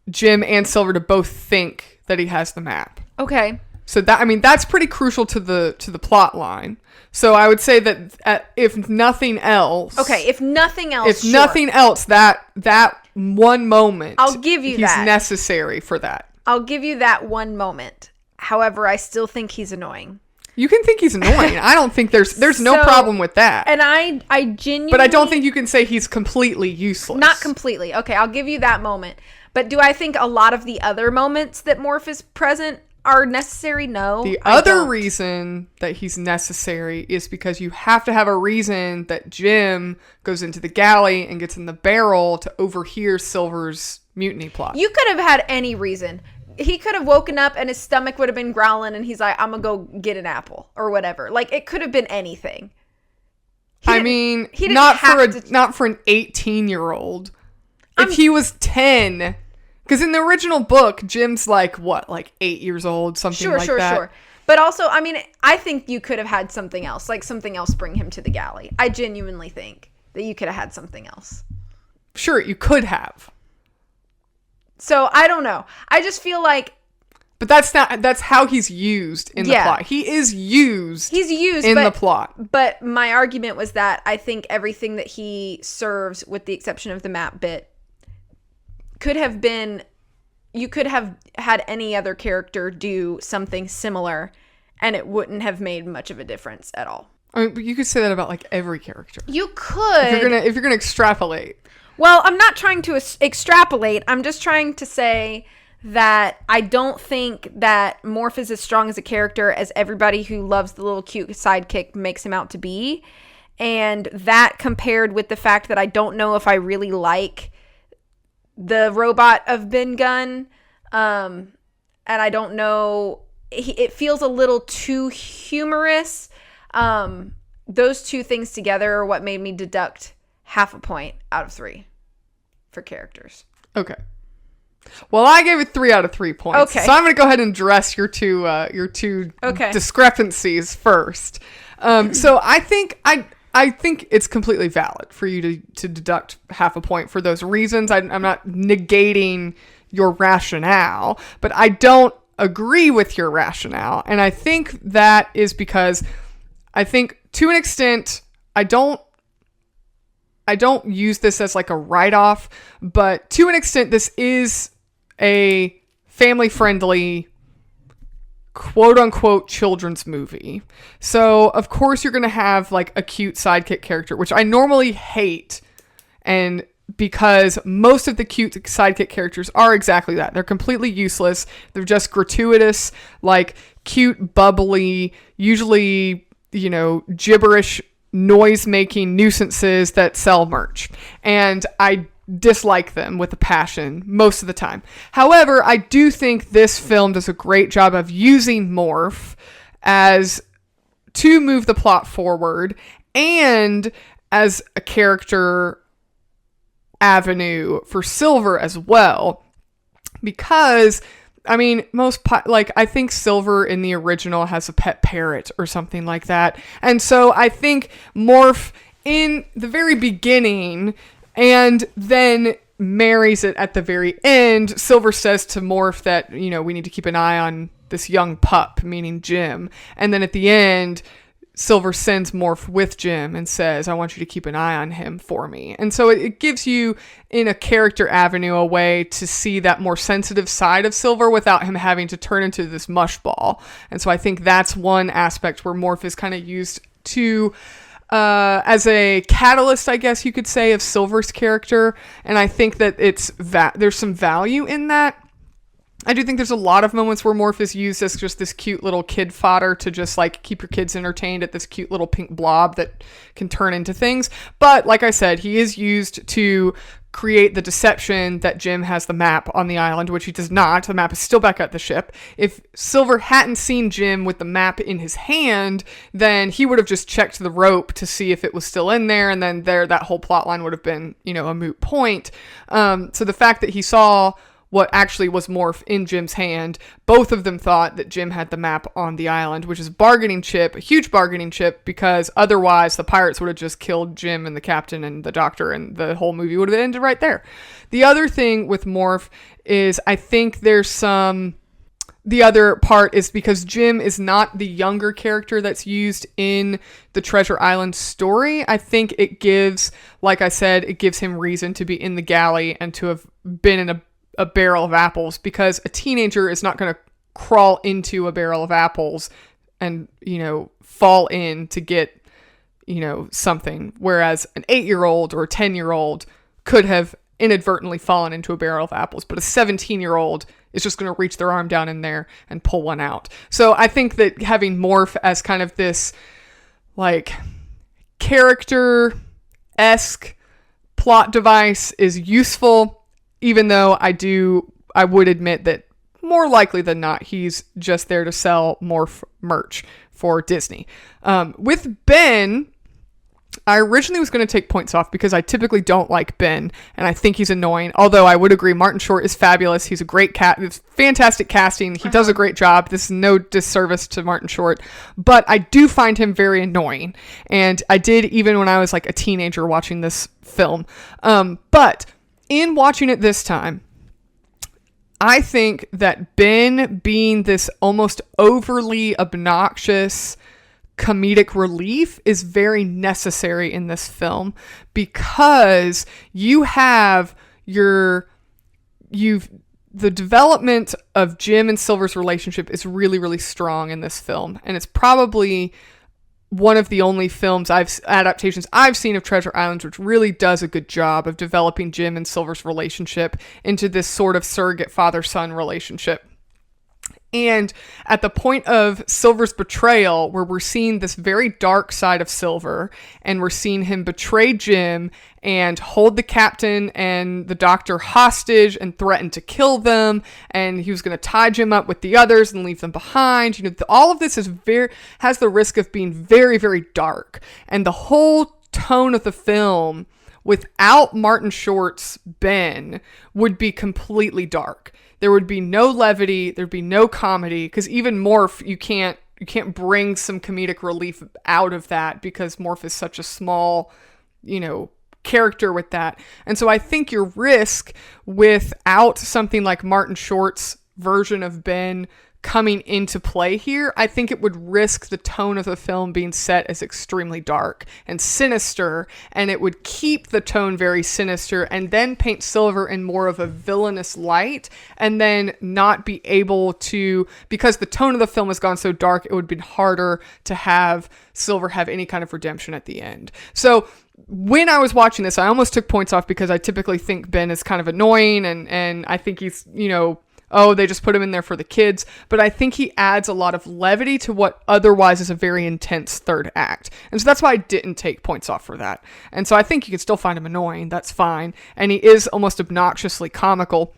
Jim and Silver to both think that he has the map. Okay. So that, I mean, that's pretty crucial to the plot line. So I would say that if nothing else, okay, if nothing else, that one moment, I'll give you he's that. necessary for that. I'll give you that one moment. However, I still think he's annoying. You can think he's annoying. I don't think there's no problem with that. And I genuinely, but I don't think you can say he's completely useless. Not completely. Okay, I'll give you that moment. But do I think a lot of the other moments that Morph is present are necessary? No. The other reason that he's necessary is because you have to have a reason that Jim goes into the galley and gets in the barrel to overhear Silver's mutiny plot. You could have had any reason. He could have woken up and his stomach would have been growling and he's like, I'm gonna go get an apple or whatever. Like, it could have been anything. I mean, not for an 18-year-old. If he was 10, because in the original book, Jim's like, what, like 8 years old, something like that. Sure. But also, I mean, I think you could have had something else, like something else bring him to the galley. I genuinely think that you could have had something else. Sure, you could have. So, I don't know. I just feel like... But that's how he's used in the plot. He is used. He's used in the plot. But my argument was that I think everything that he serves, with the exception of the map bit, could have been... You could have had any other character do something similar, and it wouldn't have made much of a difference at all. I mean, but you could say that about like every character. You could. If you're gonna extrapolate. Well, I'm not trying to extrapolate. I'm just trying to say that I don't think that Morph is as strong as a character as everybody who loves the little cute sidekick makes him out to be. And that compared with the fact that I don't know if I really like the robot of Ben Gunn. And I don't know, it feels a little too humorous. Those two things together are what made me deduct 0.5 point out of 3 for characters. Okay. Well, I gave it 3 out of 3 points. Okay. So I'm going to go ahead and address your two Okay. discrepancies first. So I think it's completely valid for you to deduct 0.5 point for those reasons. I'm not negating your rationale, but I don't agree with your rationale. And I think that is because I think to an extent, I don't use this as like a write-off, but to an extent, this is a family-friendly, quote-unquote children's movie. So, of course, you're going to have like a cute sidekick character, which I normally hate, and because most of the cute sidekick characters are exactly that. They're completely useless. They're just gratuitous, like cute, bubbly, usually, gibberish, noise-making nuisances that sell merch. And I dislike them with a passion most of the time. However, I do think this film does a great job of using Morph to move the plot forward and as a character avenue for Silver as well. Because I mean, I think Silver in the original has a pet parrot or something like that. And so I think Morph in the very beginning and then marries it at the very end. Silver says to Morph that, we need to keep an eye on this young pup, meaning Jim. And then at the end, Silver sends Morph with Jim and says, I want you to keep an eye on him for me. And so it gives you, in a character avenue, a way to see that more sensitive side of Silver without him having to turn into this mush ball. And so I think that's one aspect where Morph is kind of used to as a catalyst, I guess you could say, of Silver's character. And I think that there's some value in that. I do think there's a lot of moments where Morph is used as just this cute little kid fodder to just like keep your kids entertained at this cute little pink blob that can turn into things. But like I said, he is used to create the deception that Jim has the map on the island, which he does not. The map is still back at the ship. If Silver hadn't seen Jim with the map in his hand, then he would have just checked the rope to see if it was still in there, and then that whole plot line would have been, a moot point. So the fact that he saw what actually was Morph in Jim's hand, both of them thought that Jim had the map on the island, which is a huge bargaining chip, because otherwise the pirates would have just killed Jim and the captain and the doctor, and the whole movie would have ended right there. The other thing with Morph is I think the other part is because Jim is not the younger character that's used in the Treasure Island story. I think it gives him reason to be in the galley and to have been in a barrel of apples, because a teenager is not going to crawl into a barrel of apples and, fall in to get, something. Whereas an 8-year-old or a 10-year-old could have inadvertently fallen into a barrel of apples, but a 17-year-old is just going to reach their arm down in there and pull one out. So I think that having Morph as kind of this like character-esque plot device is useful. Even though I would admit that more likely than not, he's just there to sell more merch for Disney. With Ben, I originally was going to take points off because I typically don't like Ben, and I think he's annoying. Although I would agree, Martin Short is fabulous. He's a great it's fantastic casting. He does a great job. This is no disservice to Martin Short, but I do find him very annoying. And I did even when I was like a teenager watching this film. But in watching it this time, I think that Ben being this almost overly obnoxious comedic relief is very necessary in this film, because the development of Jim and Silver's relationship is really, really strong in this film. And it's probably one of the only adaptations I've seen of Treasure Island, which really does a good job of developing Jim and Silver's relationship into this sort of surrogate father-son relationship. And at the point of Silver's betrayal, where we're seeing this very dark side of Silver, and we're seeing him betray Jim and hold the captain and the doctor hostage and threaten to kill them, and he was going to tie Jim up with the others and leave them behind. All of this has the risk of being very, very dark. And the whole tone of the film, without Martin Short's Ben, would be completely dark. There would be no levity. There'd be no comedy, because even Morph, you can't bring some comedic relief out of that, because Morph is such a small, character with that. And so I think your risk without something like Martin Short's version of Ben coming into play here, I think it would risk the tone of the film being set as extremely dark and sinister, and it would keep the tone very sinister and then paint Silver in more of a villainous light, and then not be able to, because the tone of the film has gone so dark, it would be harder to have Silver have any kind of redemption at the end. So when I was watching this, I almost took points off, because I typically think Ben is kind of annoying, and I think he's, they just put him in there for the kids. But I think he adds a lot of levity to what otherwise is a very intense third act. And so that's why I didn't take points off for that. And so I think you can still find him annoying. That's fine. And he is almost obnoxiously comical.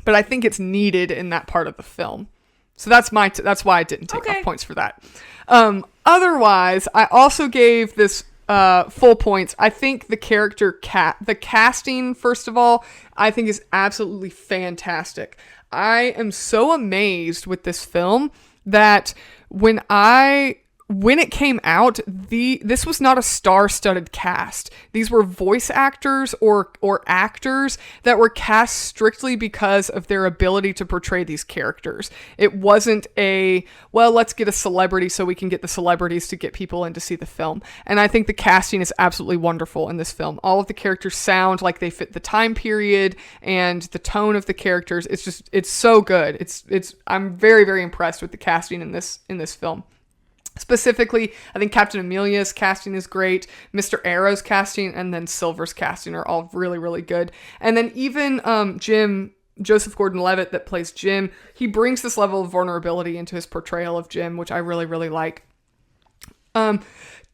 But I think it's needed in that part of the film. So that's why I didn't take off points for that. Otherwise, I also gave this full points. I think the casting, first of all, I think is absolutely fantastic. I am so amazed with this film that when it came out, this was not a star-studded cast. These were voice actors or actors that were cast strictly because of their ability to portray these characters. It wasn't let's get a celebrity so we can get the celebrities to get people in to see the film. And I think the casting is absolutely wonderful in this film. All of the characters sound like they fit the time period and the tone of the characters. It's so good. I'm very, very impressed with the casting in this film. Specifically, I think Captain Amelia's casting is great, Mr. Arrow's casting, and then Silver's casting are all really, really good. And then even Joseph Gordon-Levitt that plays Jim, he brings this level of vulnerability into his portrayal of Jim, which I really, really like.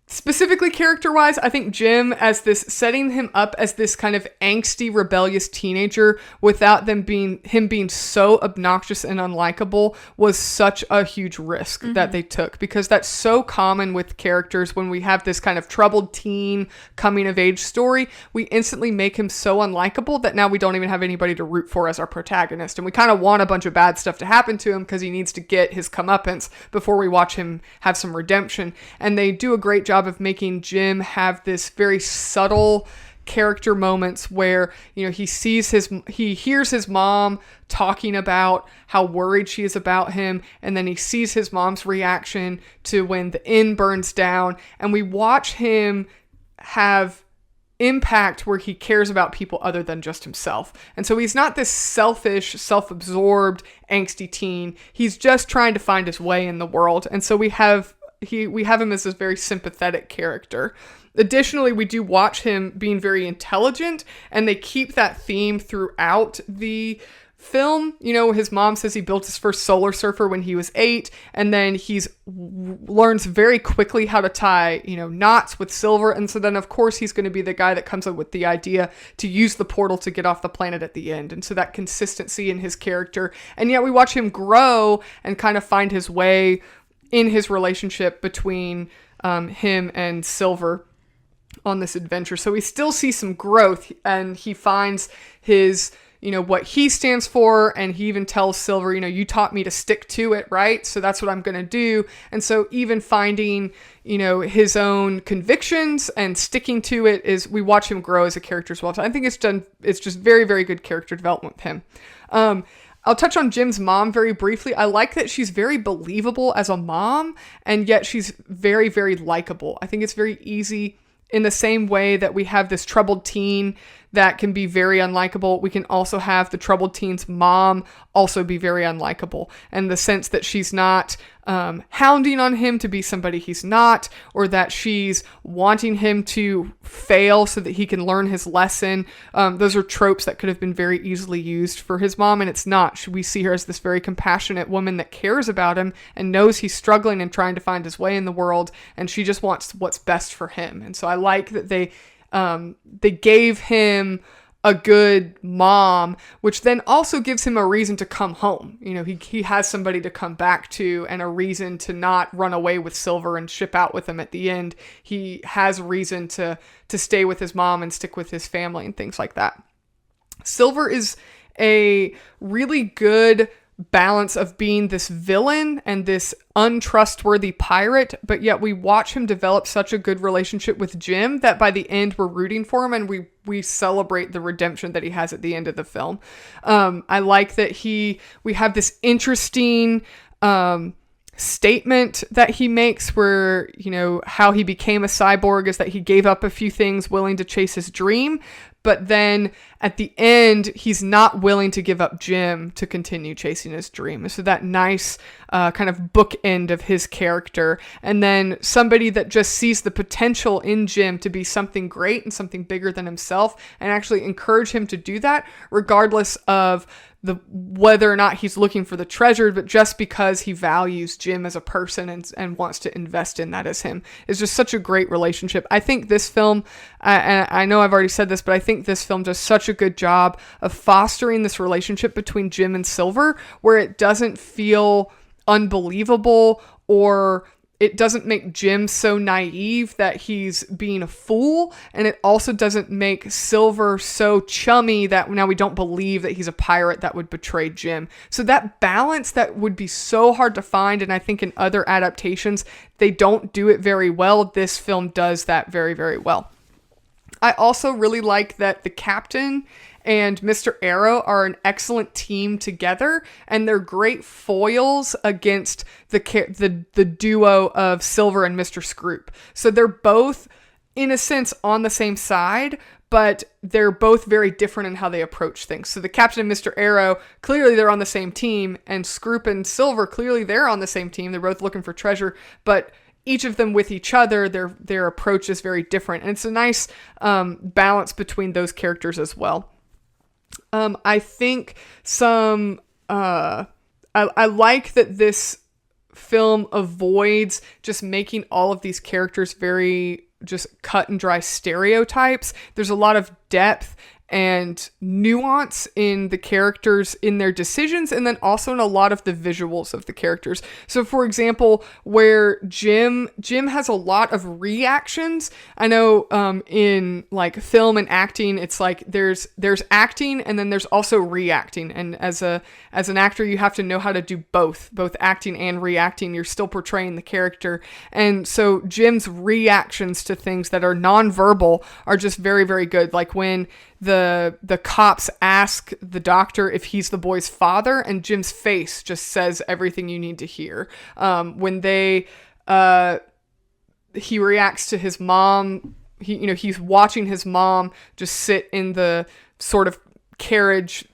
Specifically character-wise, I think Jim, setting him up as this kind of angsty, rebellious teenager without him being so obnoxious and unlikable, was such a huge risk that they took, because that's so common with characters. When we have this kind of troubled teen coming-of-age story, we instantly make him so unlikable that now we don't even have anybody to root for as our protagonist, and we kind of want a bunch of bad stuff to happen to him because he needs to get his comeuppance before we watch him have some redemption. And they do a great job of making Jim have this very subtle character moments where, he hears his mom talking about how worried she is about him, and then he sees his mom's reaction to when the inn burns down, and we watch him have impact where he cares about people other than just himself. And so he's not this selfish, self-absorbed, angsty teen. He's just trying to find his way in the world. And so we have him as this very sympathetic character. Additionally, we do watch him being very intelligent, and they keep that theme throughout the film. His mom says he built his first solar surfer when he was 8, and then learns very quickly how to tie, knots with Silver. And so then, of course, he's going to be the guy that comes up with the idea to use the portal to get off the planet at the end. And so that consistency in his character. And yet we watch him grow and kind of find his way in his relationship between him and Silver on this adventure. So we still see some growth, and he finds his, what he stands for, and he even tells Silver, you taught me to stick to it, right? So that's what I'm going to do. And so even finding, his own convictions and sticking to it, we watch him grow as a character as well. So I think it's just very, very good character development with him. I'll touch on Jim's mom very briefly. I like that she's very believable as a mom, and yet she's very, very likable. I think it's very easy, in the same way that we have this troubled teen that can be very unlikable. We can also have the troubled teen's mom also be very unlikable, and the sense that she's not hounding on him to be somebody he's not, or that she's wanting him to fail so that he can learn his lesson. Those are tropes that could have been very easily used for his mom, and it's not. We see her as this very compassionate woman that cares about him and knows he's struggling and trying to find his way in the world, and she just wants what's best for him. And so I like that they gave him a good mom, which then also gives him a reason to come home. You know, he has somebody to come back to and a reason to not run away with Silver and ship out with him at the end. He has a reason to stay with his mom and stick with his family and things like that. Silver is a really good balance of being this villain and this untrustworthy pirate, but yet we watch him develop such a good relationship with Jim that by the end we're rooting for him, and we celebrate the redemption that he has at the end of the film. I like that we have this interesting statement that he makes where, you know, how he became a cyborg is that he gave up a few things willing to chase his dream, but then at the end he's not willing to give up Jim to continue chasing his dream. So that nice kind of bookend of his character, and then somebody that just sees the potential in Jim to be something great and something bigger than himself, and actually encourage him to do that regardless of whether or not he's looking for the treasure, but just because he values Jim as a person and wants to invest in that as him. It's just such a great relationship. I think this film, and I know I've already said this, but I think this film does such a good job of fostering this relationship between Jim and Silver, where it doesn't feel unbelievable, or it doesn't make Jim so naive that he's being a fool, and it also doesn't make Silver so chummy that now we don't believe that he's a pirate that would betray Jim. So that balance that would be so hard to find, and I think in other adaptations they don't do it very well. This film does that very, very well. I also really like that the captain and Mr. Arrow are an excellent team together, and they're great foils against the duo of Silver and Mr. Scroop. So they're both, in a sense, on the same side, but they're both very different in how they approach things. So the captain and Mr. Arrow, clearly they're on the same team, and Scroop and Silver, clearly they're on the same team. They're both looking for treasure, but each of them with each other, their approach is very different. And it's a nice balance between those characters as well. I think I like that this film avoids just making all of these characters very just cut and dry stereotypes. There's a lot of depth and nuance in the characters, in their decisions, and then also in a lot of the visuals of the characters. So for example, where Jim has a lot of reactions. I know in like film and acting, it's like there's acting and then there's also reacting. And as an actor, you have to know how to do both acting and reacting. You're still portraying the character. And so Jim's reactions to things that are nonverbal are just very, very good. Like when the cops ask the doctor if he's the boy's father, and Jim's face just says everything you need to hear. When he reacts to his mom, he's watching his mom just sit in the sort of carriage,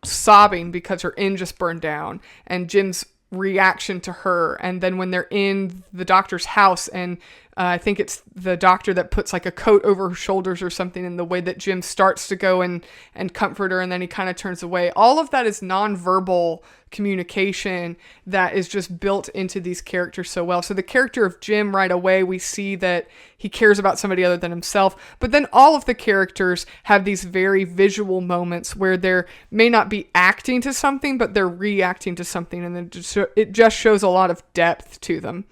sobbing because her inn just burned down, and Jim's reaction to her. And then when they're in the doctor's house, and I think it's the doctor that puts like a coat over her shoulders or something, and the way that Jim starts to go and comfort her, and then he kind of turns away. All of that is nonverbal communication that is just built into these characters so well. So the character of Jim, right away, we see that he cares about somebody other than himself. But then all of the characters have these very visual moments where they're may not be acting to something, but they're reacting to something, and it just shows a lot of depth to them.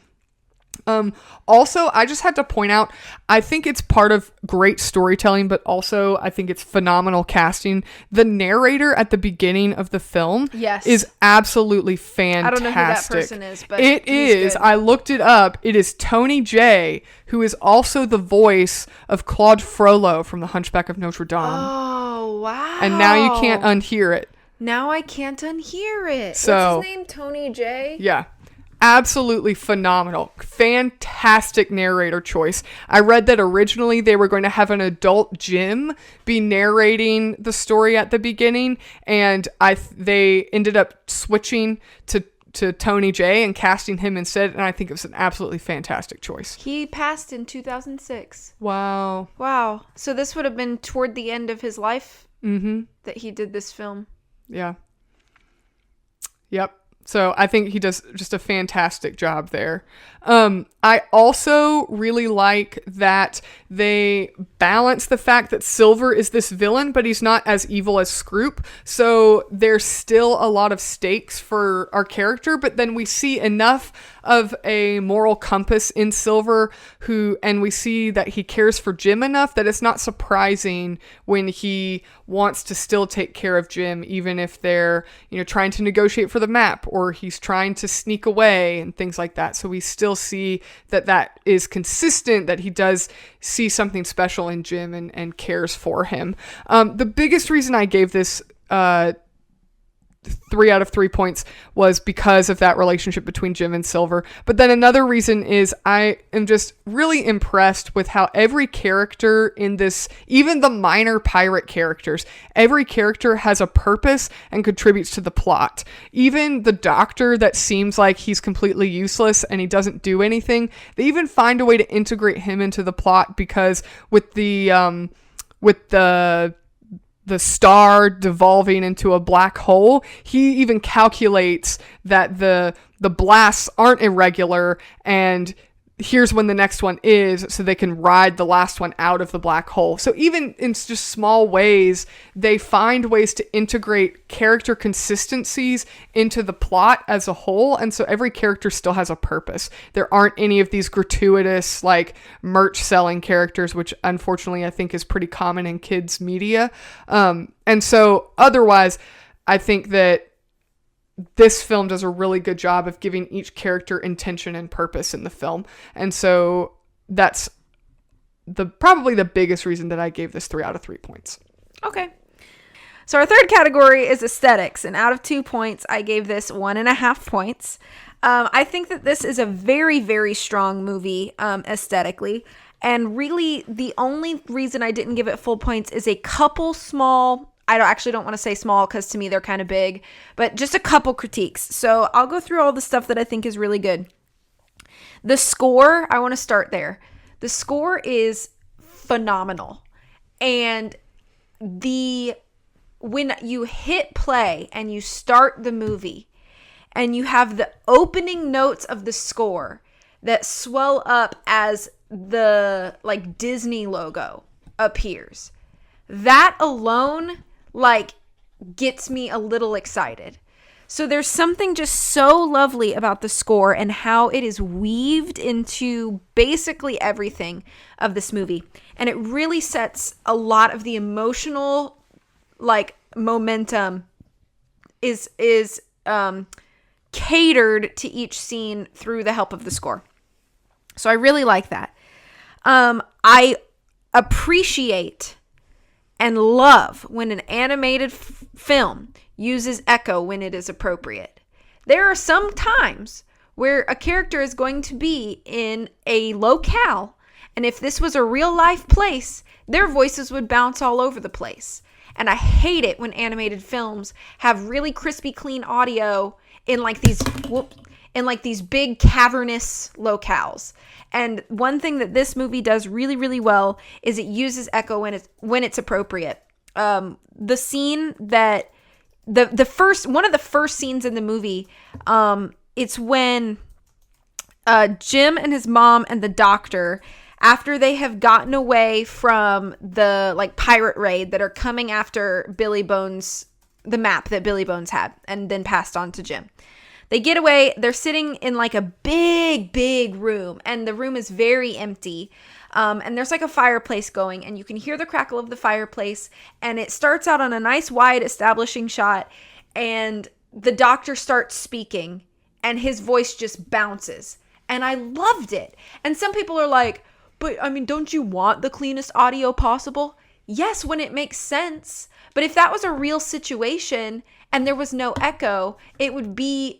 Also, I just had to point out, I think it's part of great storytelling, but also I think it's phenomenal casting. The narrator at the beginning of the film is absolutely fantastic. I don't know who that person is, but it is. Good. I looked it up. It is Tony Jay, who is also the voice of Claude Frollo from The Hunchback of Notre Dame. Oh, wow. And now you can't unhear it. Now I can't unhear it. So, what's his name? Tony Jay? Yeah. absolutely phenomenal. Fantastic narrator choice. I read that originally they were going to have an adult Jim be narrating the story at the beginning, and they ended up switching to Tony J and casting him instead, and I think it was an absolutely fantastic choice. He passed in 2006. Wow. So this would have been toward the end of his life that he did this film. Yeah. Yep. So I think he does just a fantastic job there. I also really like that they balance the fact that Silver is this villain, but he's not as evil as Scroop. So there's still a lot of stakes for our character, but then we see enough of a moral compass in Silver and we see that he cares for Jim enough that it's not surprising when he wants to still take care of Jim, even if they're, trying to negotiate for the map or he's trying to sneak away and things like that. So we still see that is consistent, that he does see something special in Jim and cares for him. The biggest reason I gave this 3 out of 3 points was because of that relationship between Jim and Silver. But then another reason is I am just really impressed with how every character in this, even the minor pirate characters, every character has a purpose and contributes to the plot. Even the doctor that seems like he's completely useless and he doesn't do anything, they even find a way to integrate him into the plot, because with the star devolving into a black hole, he even calculates that the blasts aren't irregular, and here's when the next one is, so they can ride the last one out of the black hole. So even in just small ways, they find ways to integrate character consistencies into the plot as a whole, and so every character still has a purpose. There aren't any of these gratuitous, merch selling characters, which unfortunately I think is pretty common in kids media. And so otherwise, I think that this film does a really good job of giving each character intention and purpose in the film. And so that's probably the biggest reason that I gave this 3 out of 3 points. Okay. So our third category is aesthetics. And out of 2 points, I gave this 1.5 points. I think that this is a very, very strong movie aesthetically. And really, the only reason I didn't give it full points is a couple small, I don't want to say small because to me they're kind of big, but just a couple critiques. So I'll go through all the stuff that I think is really good. The score, I want to start there. The score is phenomenal. And when you hit play and you start the movie and you have the opening notes of the score that swell up as the Disney logo appears, that alone gets me a little excited. So there's something just so lovely about the score and how it is weaved into basically everything of this movie. And it really sets a lot of the emotional momentum is catered to each scene through the help of the score. So I really like that. I appreciate and love when an animated film uses echo when it is appropriate. There are some times where a character is going to be in a locale, and if this was a real life place, their voices would bounce all over the place. And I hate it when animated films have really crispy, clean audio in these big cavernous locales. And one thing that this movie does really, really well is it uses echo when it's appropriate. The scene that one of the first scenes in the movie, it's when Jim and his mom and the doctor, after they have gotten away from the pirate raid that are coming after Billy Bones, the map that Billy Bones had and then passed on to Jim. They get away, they're sitting in a big, big room, and the room is very empty. And there's a fireplace going, and you can hear the crackle of the fireplace, and it starts out on a nice wide establishing shot, and the doctor starts speaking, and his voice just bounces. And I loved it. And some people are like, but don't you want the cleanest audio possible? Yes, when it makes sense. But if that was a real situation and there was no echo, it would be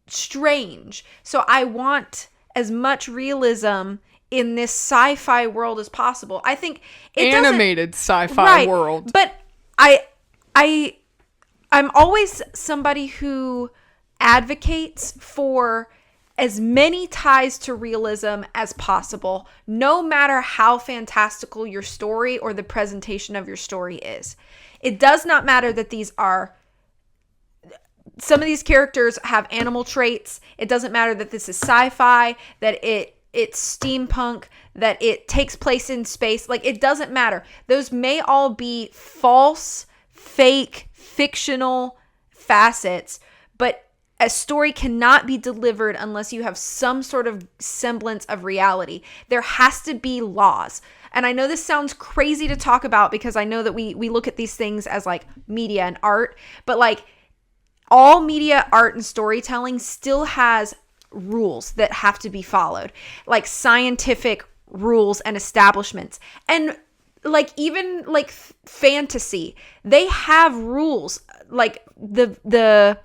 strange. So I want as much realism in this sci-fi world as possible. I think it animated sci-fi world. But I'm always somebody who advocates for as many ties to realism as possible, no matter how fantastical your story or the presentation of your story is. It does not matter that some of these characters have animal traits. It doesn't matter that this is sci-fi, that it's steampunk, that it takes place in space. Like, it doesn't matter. Those may all be false, fake, fictional facets, but a story cannot be delivered unless you have some sort of semblance of reality. There has to be laws. And I know this sounds crazy to talk about because I know that we look at these things as like media and art, but like all media, art, and storytelling still has rules that have to be followed, like scientific rules and establishments. And like even like fantasy, they have rules. Like the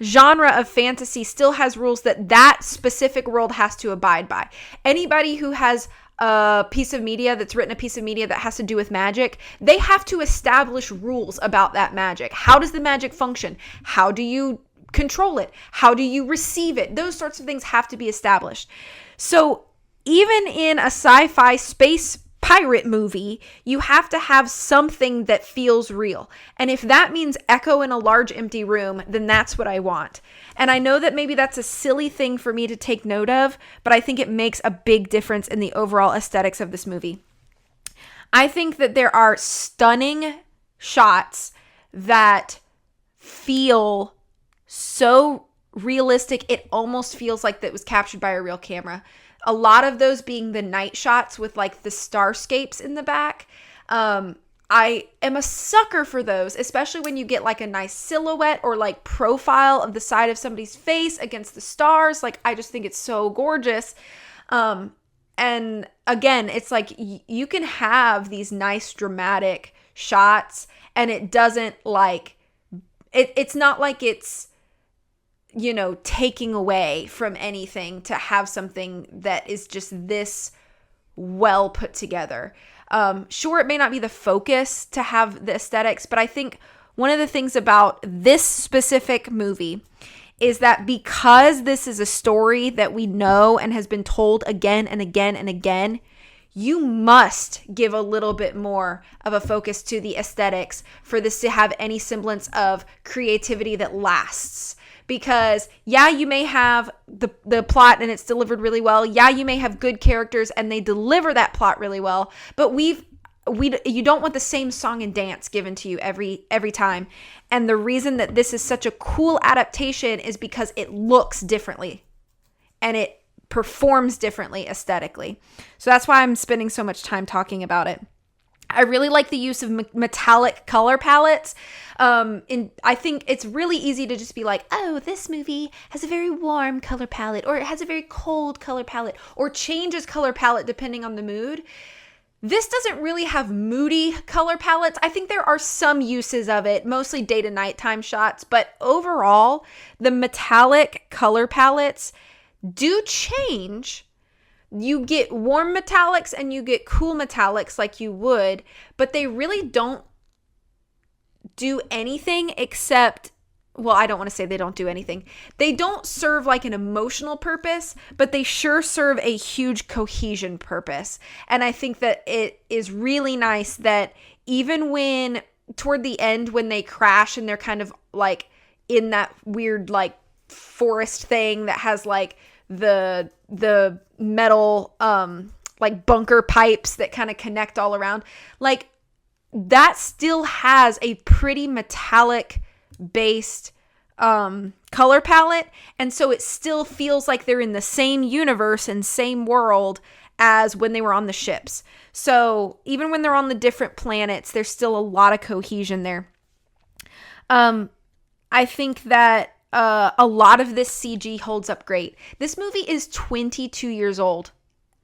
genre of fantasy still has rules that specific world has to abide by. Anybody who has a piece of media that's written a piece of media that has to do with magic, they have to establish rules about that magic. How does the magic function? How do you control it? How do you receive it? Those sorts of things have to be established. So even in a sci-fi space pirate movie, you have to have something that feels real. And if that means echo in a large empty room, then that's what I want. And I know that maybe that's a silly thing for me to take note of, but I think it makes a big difference in the overall aesthetics of this movie. I think that there are stunning shots that feel so realistic, it almost feels like that was captured by a real camera. A lot of those being the night shots with like the starscapes in the back. I am a sucker for those, especially when you get like a nice silhouette or like profile of the side of somebody's face against the stars. Like, I just think it's so gorgeous. And again, it's like you can have these nice dramatic shots and it doesn't like, it's not like it's, you know, taking away from anything to have something that is just this well put together. Sure, it may not be the focus to have the aesthetics, but I think one of the things about this specific movie is that because this is a story that we know and has been told again and again and again, you must give a little bit more of a focus to the aesthetics for this to have any semblance of creativity that lasts. Because yeah, you may have the plot and it's delivered really well. Yeah, you may have good characters and they deliver that plot really well. But you don't want the same song and dance given to you every time. And the reason that this is such a cool adaptation is because it looks differently and it performs differently aesthetically. So that's why I'm spending so much time talking about it. I really like the use of metallic color palettes. I think it's really easy to just be like, oh, this movie has a very warm color palette, or it has a very cold color palette, or changes color palette depending on the mood. This doesn't really have moody color palettes. I think there are some uses of it, mostly day to nighttime shots, but overall, the metallic color palettes do change. You get warm metallics and you get cool metallics like you would, but they really don't do anything except, well, I don't want to say they don't do anything. They don't serve like an emotional purpose, but they sure serve a huge cohesion purpose. And I think that it is really nice that even when toward the end, when they crash and they're kind of like in that weird like forest thing that has like the metal like bunker pipes that kind of connect all around, like that still has a pretty metallic based color palette, and so it still feels like they're in the same universe and same world as when they were on the ships. So even when they're on the different planets, there's still a lot of cohesion there. I think that a lot of this CG holds up great. This movie is 22 years old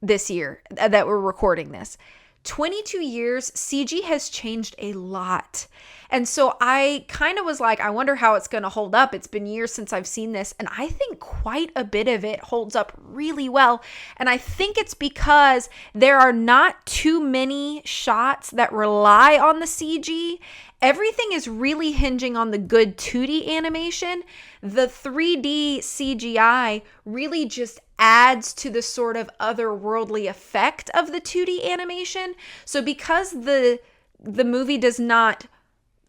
this year that we're recording this. 22 years, CG has changed a lot. And so I kind of was like, I wonder how it's going to hold up. It's been years since I've seen this. And I think quite a bit of it holds up really well. And I think it's because there are not too many shots that rely on the CG. Everything is really hinging on the good 2D animation. The 3D CGI really just adds to the sort of otherworldly effect of the 2D animation. So because the movie does not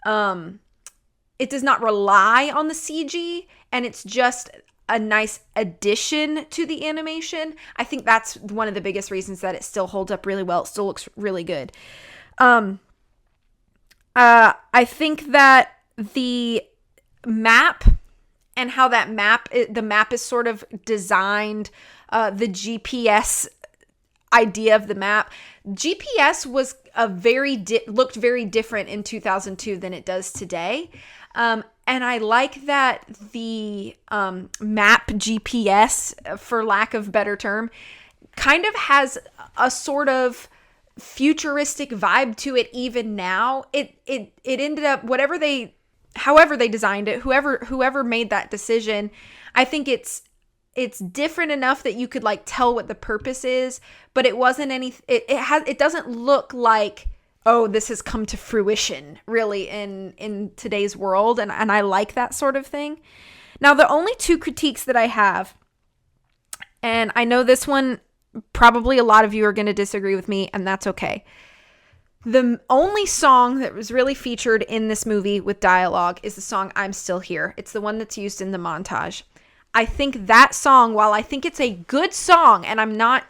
it does not rely on the CG, and it's just a nice addition to the animation, I think that's one of the biggest reasons that it still holds up really well. It still looks really good. I think that the map and how that the map is sort of designed, the GPS idea of the map. GPS was looked very different in 2002 than it does today. And I like that the map GPS, for lack of better term, kind of has a sort of futuristic vibe to it even now. It ended up, however they designed it, whoever made that decision, I think it's different enough that you could like tell what the purpose is, but it wasn't it doesn't look like, oh, this has come to fruition really in today's world, and I like that sort of thing. Now, the only two critiques that I have, and I know this one probably a lot of you are going to disagree with me, and that's okay. The only song that was really featured in this movie with dialogue is the song I'm Still Here. It's the one that's used in the montage. I think that song, while I think it's a good song, and I'm not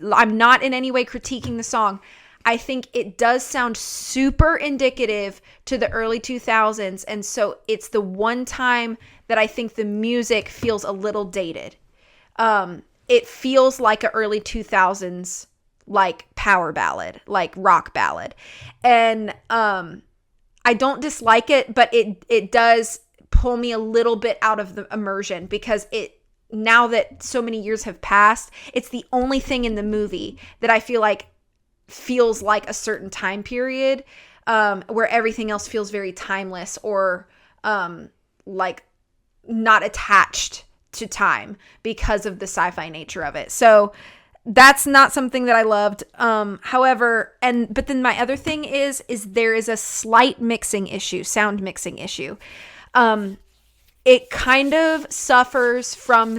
in any way critiquing the song, I think it does sound super indicative to the early 2000s, and so it's the one time that I think the music feels a little dated. It feels like an early 2000s like power ballad, like rock ballad. And I don't dislike it, but it does pull me a little bit out of the immersion, because now that so many years have passed, it's the only thing in the movie that I feel like feels like a certain time period, where everything else feels very timeless or like not attached to time because of the sci-fi nature of it. So that's not something that I loved. However, but then my other thing is there is a slight sound mixing issue. It kind of suffers from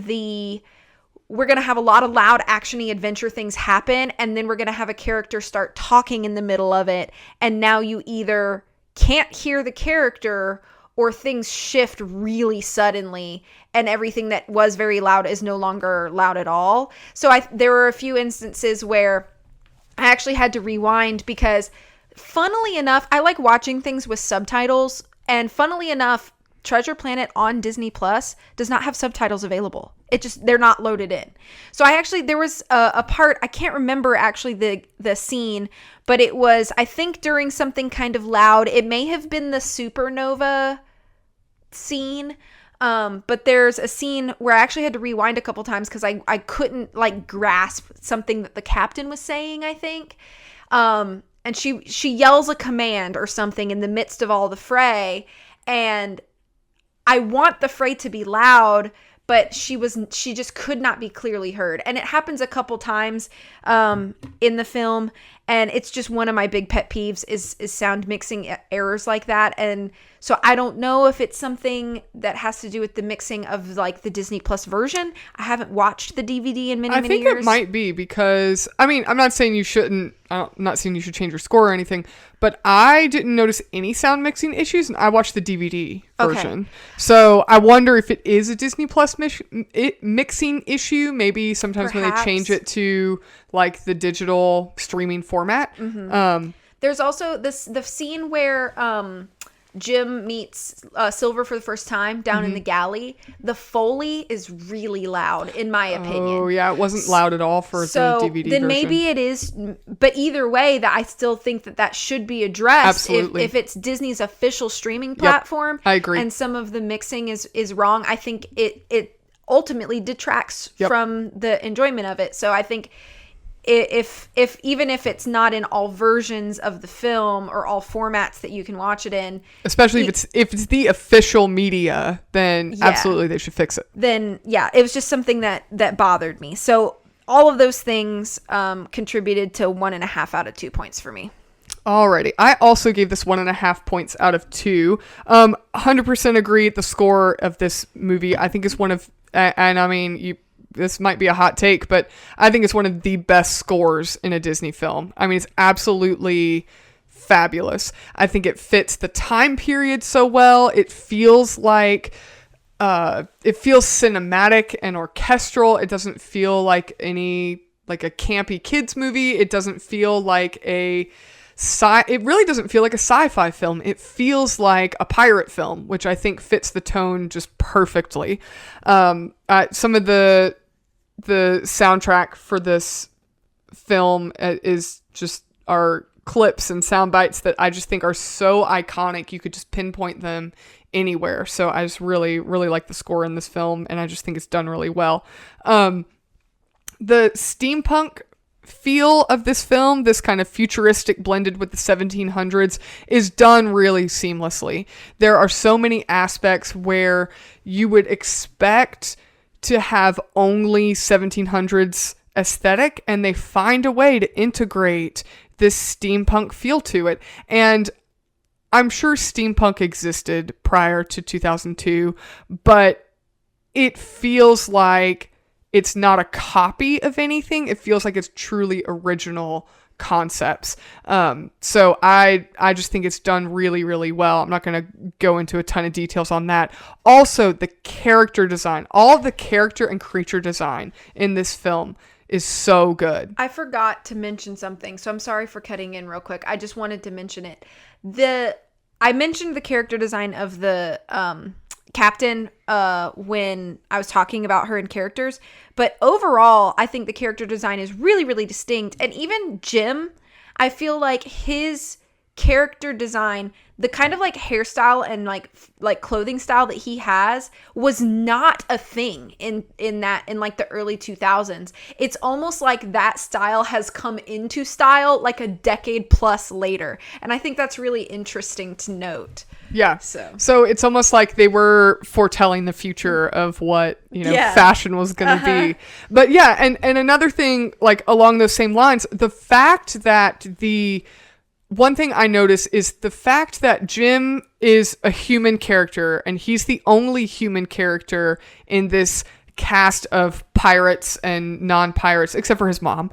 we're going to have a lot of loud actiony adventure things happen, and then we're going to have a character start talking in the middle of it, and now you either can't hear the character or things shift really suddenly and everything that was very loud is no longer loud at all. So there were a few instances where I actually had to rewind, because funnily enough, I like watching things with subtitles, and funnily enough, Treasure Planet on Disney Plus does not have subtitles available. They're not loaded in. So there was a part, I can't remember actually the scene, but it was, I think, during something kind of loud. It may have been the supernova scene. But there's a scene where I actually had to rewind a couple times because I couldn't like grasp something that the captain was saying, I think. And she yells a command or something in the midst of all the fray, and I want the fray to be loud, but she just could not be clearly heard. And it happens a couple times in the film, and it's just one of my big pet peeves is sound mixing errors like that. And so I don't know if it's something that has to do with the mixing of like the Disney Plus version. I haven't watched the DVD in many years. I think it might be because, I mean, I'm not saying you shouldn't, I'm not saying you should change your score or anything, but I didn't notice any sound mixing issues, and I watched the DVD version. Okay. So I wonder if it is a Disney Plus mixing issue. Maybe sometimes Perhaps. When they change it to like the digital streaming format. Mm-hmm. There's also the scene where Jim meets Silver for the first time down in the galley. The Foley is really loud, in my opinion. Oh, yeah. It wasn't loud at all for the DVD then version. Maybe it is. But either way, that I still think that should be addressed. Absolutely. If it's Disney's official streaming platform. I agree. And some of the mixing is wrong, I think it ultimately detracts from the enjoyment of it. So I think if even if it's not in all versions of the film or all formats that you can watch it in, especially if it's the official media, then absolutely they should fix it. Then it was just something that bothered me. So all of those things contributed to 1.5 out of 2 points for me. Alrighty. I also gave this 1.5 points out of 2. 100% agree. The score of this movie, I think, is one of, and I mean, this might be a hot take, but I think it's one of the best scores in a Disney film. I mean, it's absolutely fabulous. I think it fits the time period so well. It feels like, it feels cinematic and orchestral. It doesn't feel like a campy kids movie. It doesn't feel like it really doesn't feel like a sci-fi film. It feels like a pirate film, which I think fits the tone just perfectly. Some of the soundtrack for this film are clips and sound bites that I just think are so iconic. You could just pinpoint them anywhere. So I just really, really like the score in this film, and I just think it's done really well. The steampunk feel of this film, this kind of futuristic blended with the 1700s, is done really seamlessly. There are so many aspects where you would expect to have only 1700s aesthetic, and they find a way to integrate this steampunk feel to it. And I'm sure steampunk existed prior to 2002, but it feels like it's not a copy of anything. It feels like it's truly original concepts. So I just think it's done really, really well. I'm not going to go into a ton of details on that. Also, the character design, all of the character and creature design in this film is so good. I forgot to mention something, so I'm sorry for cutting in real quick. I just wanted to mention it. I mentioned the character design of the captain when I was talking about her in characters, but overall I think the character design is really, really distinct. And even Jim, I feel like his character design, the kind of like hairstyle and like clothing style that he has, was not a thing in like the early 2000s. It's almost like that style has come into style like a decade plus later, and I think that's really interesting to note. Yeah. So it's almost like they were foretelling the future of what, fashion was going to be. But yeah, and another thing, like along those same lines, the fact that one thing I notice is the fact that Jim is a human character, and he's the only human character in this cast of pirates and non-pirates, except for his mom.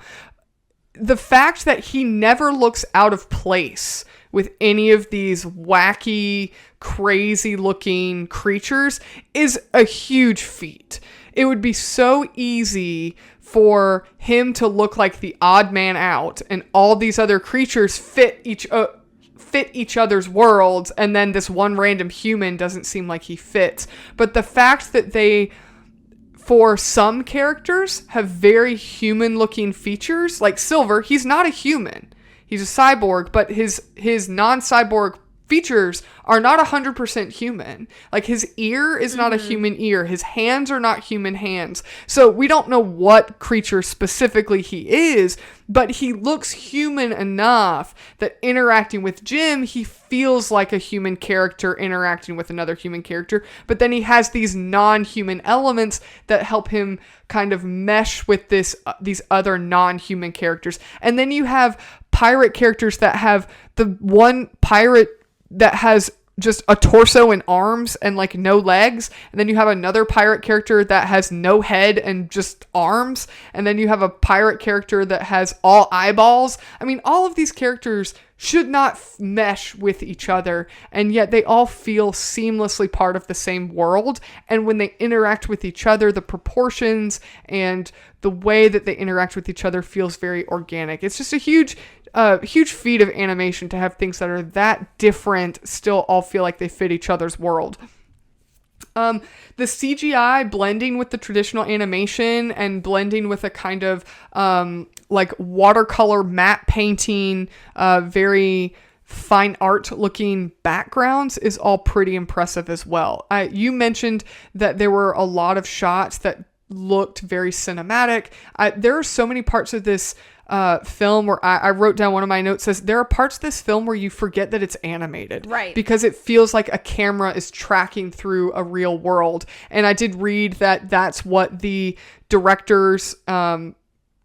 The fact that he never looks out of place with any of these wacky, crazy-looking creatures is a huge feat. It would be so easy for him to look like the odd man out, and all these other creatures fit each other's worlds, and then this one random human doesn't seem like he fits. But the fact that they, for some characters, have very human-looking features, like Silver, he's not a human. He's a cyborg, but his non-cyborg features are not 100% human. Like his ear is not a human ear. His hands are not human hands. So we don't know what creature specifically he is, but he looks human enough that interacting with Jim, he feels like a human character interacting with another human character. But then he has these non-human elements that help him kind of mesh with these other non-human characters. And then you have pirate characters that have the one pirate that has just a torso and arms and like no legs, and then you have another pirate character that has no head and just arms, and then you have a pirate character that has all eyeballs. I mean, all of these characters should not mesh with each other, and yet they all feel seamlessly part of the same world. And when they interact with each other, the proportions and the way that they interact with each other feels very organic. It's just a huge feat of animation to have things that are that different still all feel like they fit each other's world. The CGI blending with the traditional animation and blending with a kind of like watercolor matte painting, very fine art looking backgrounds is all pretty impressive as well. You mentioned that there were a lot of shots that looked very cinematic. There are so many parts of this film where I wrote down, one of my notes says there are parts of this film where you forget that it's animated, right? Because it feels like a camera is tracking through a real world. And I did read that that's what the directors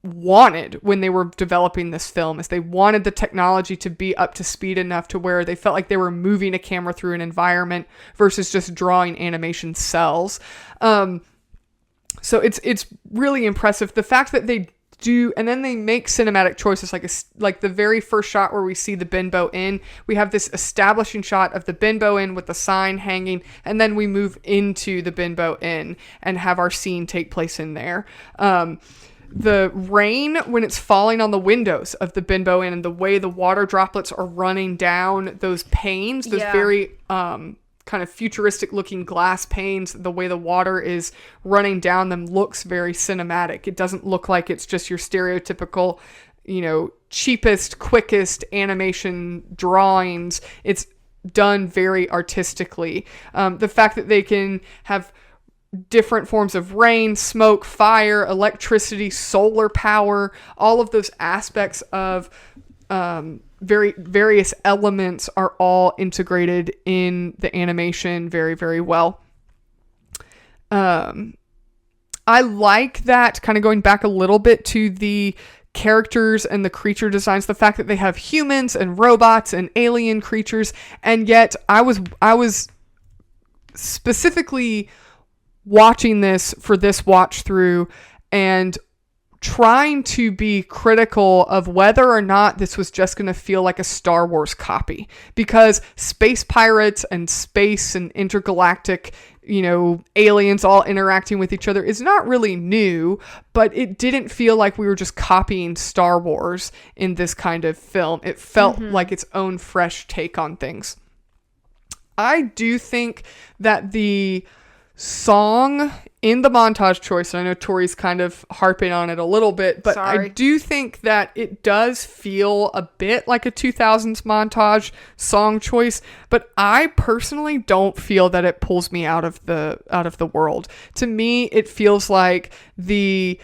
wanted when they were developing this film, is they wanted the technology to be up to speed enough to where they felt like they were moving a camera through an environment versus just drawing animation cells. So it's really impressive. The fact that they do, and then they make cinematic choices, like the very first shot where we see the Binbo Inn, we have this establishing shot of the Binbo Inn with the sign hanging, and then we move into the Binbo Inn and have our scene take place in there. The rain, when it's falling on the windows of the Binbo Inn, and the way the water droplets are running down those panes, those very kind of futuristic looking glass panes, the way the water is running down them looks very cinematic. It doesn't look like it's just your stereotypical, cheapest, quickest animation drawings. It's done very artistically. The fact that they can have different forms of rain, smoke, fire, electricity, solar power, all of those aspects of various elements are all integrated in the animation very, very well. I like that, kind of going back a little bit to the characters and the creature designs, the fact that they have humans and robots and alien creatures, and yet I was specifically watching this for this watch through and trying to be critical of whether or not this was just going to feel like a Star Wars copy, because space pirates and space and intergalactic, aliens all interacting with each other is not really new, but it didn't feel like we were just copying Star Wars in this kind of film. It felt like its own fresh take on things. I do think that the song in the montage choice, I know Tori's kind of harping on it a little bit, but I do think that it does feel a bit like a 2000s montage song choice, but I personally don't feel that it pulls me out of the world. To me, it feels like we've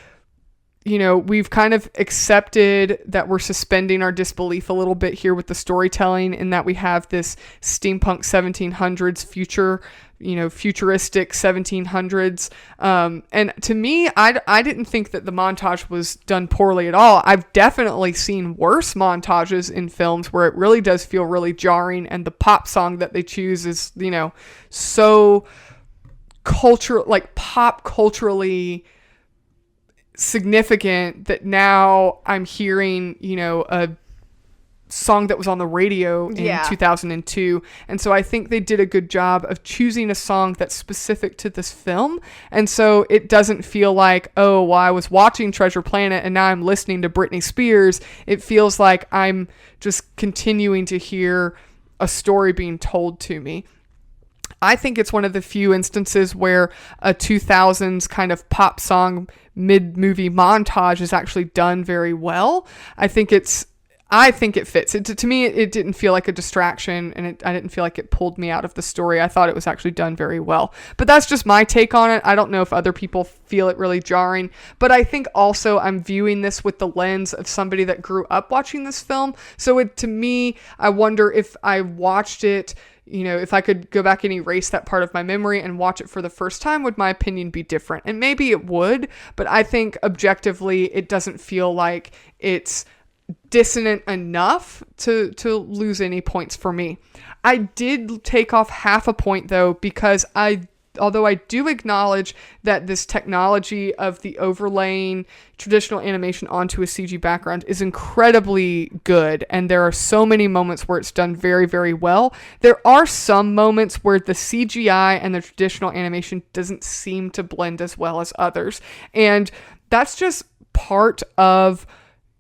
kind of accepted that we're suspending our disbelief a little bit here with the storytelling, in that we have this steampunk 1700s futuristic 1700s. And to me, I didn't think that the montage was done poorly at all. I've definitely seen worse montages in films where it really does feel really jarring, and the pop song that they choose is, so pop culturally significant that now I'm hearing, a song that was on the radio in 2002. And so I think they did a good job of choosing a song that's specific to this film. And so it doesn't feel like, oh, well, I was watching Treasure Planet and now I'm listening to Britney Spears. It feels like I'm just continuing to hear a story being told to me. I think it's one of the few instances where a 2000s kind of pop song mid-movie montage is actually done very well. I think it fits. To me, it didn't feel like a distraction, and I didn't feel like it pulled me out of the story. I thought it was actually done very well. But that's just my take on it. I don't know if other people feel it really jarring. But I think also I'm viewing this with the lens of somebody that grew up watching this film. So to me, I wonder if I watched it, if I could go back and erase that part of my memory and watch it for the first time, would my opinion be different? And maybe it would, but I think objectively it doesn't feel like it's dissonant enough to lose any points for me. I did take off half a point though, because although I do acknowledge that this technology of the overlaying traditional animation onto a CG background is incredibly good, and there are so many moments where it's done very, very well, there are some moments where the CGI and the traditional animation doesn't seem to blend as well as others. And that's just part of